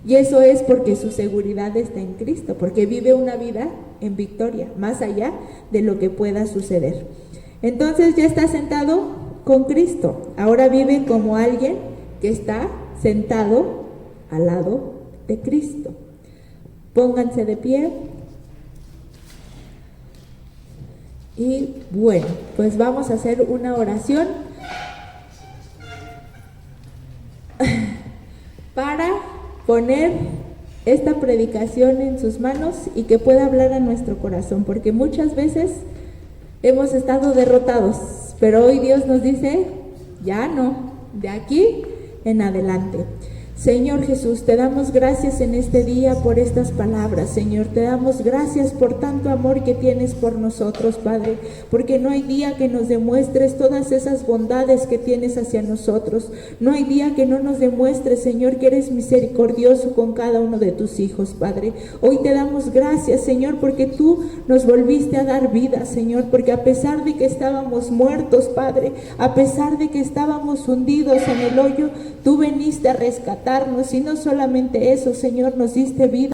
Y eso es porque su seguridad está en Cristo, porque vive una vida en victoria, más allá de lo que pueda suceder. Entonces ya está sentado con Cristo, ahora vive como alguien que está sentado al lado de Cristo. Pónganse de pie. Y bueno, pues vamos a hacer una oración para poner esta predicación en sus manos y que pueda hablar a nuestro corazón, porque muchas veces hemos estado derrotados, pero hoy Dios nos dice, ya no, de aquí en adelante. Señor Jesús, te damos gracias en este día por estas palabras, Señor. Te damos gracias por tanto amor que tienes por nosotros, Padre, porque no hay día que nos demuestres todas esas bondades que tienes hacia nosotros. No hay día que no nos demuestres, Señor, que eres misericordioso con cada uno de tus hijos, Padre. Hoy te damos gracias, Señor, porque tú nos volviste a dar vida, Señor, porque a pesar de que estábamos muertos, Padre, a pesar de que estábamos hundidos en el hoyo, tú veniste a rescatarnos, y no solamente eso, Señor, nos diste vida.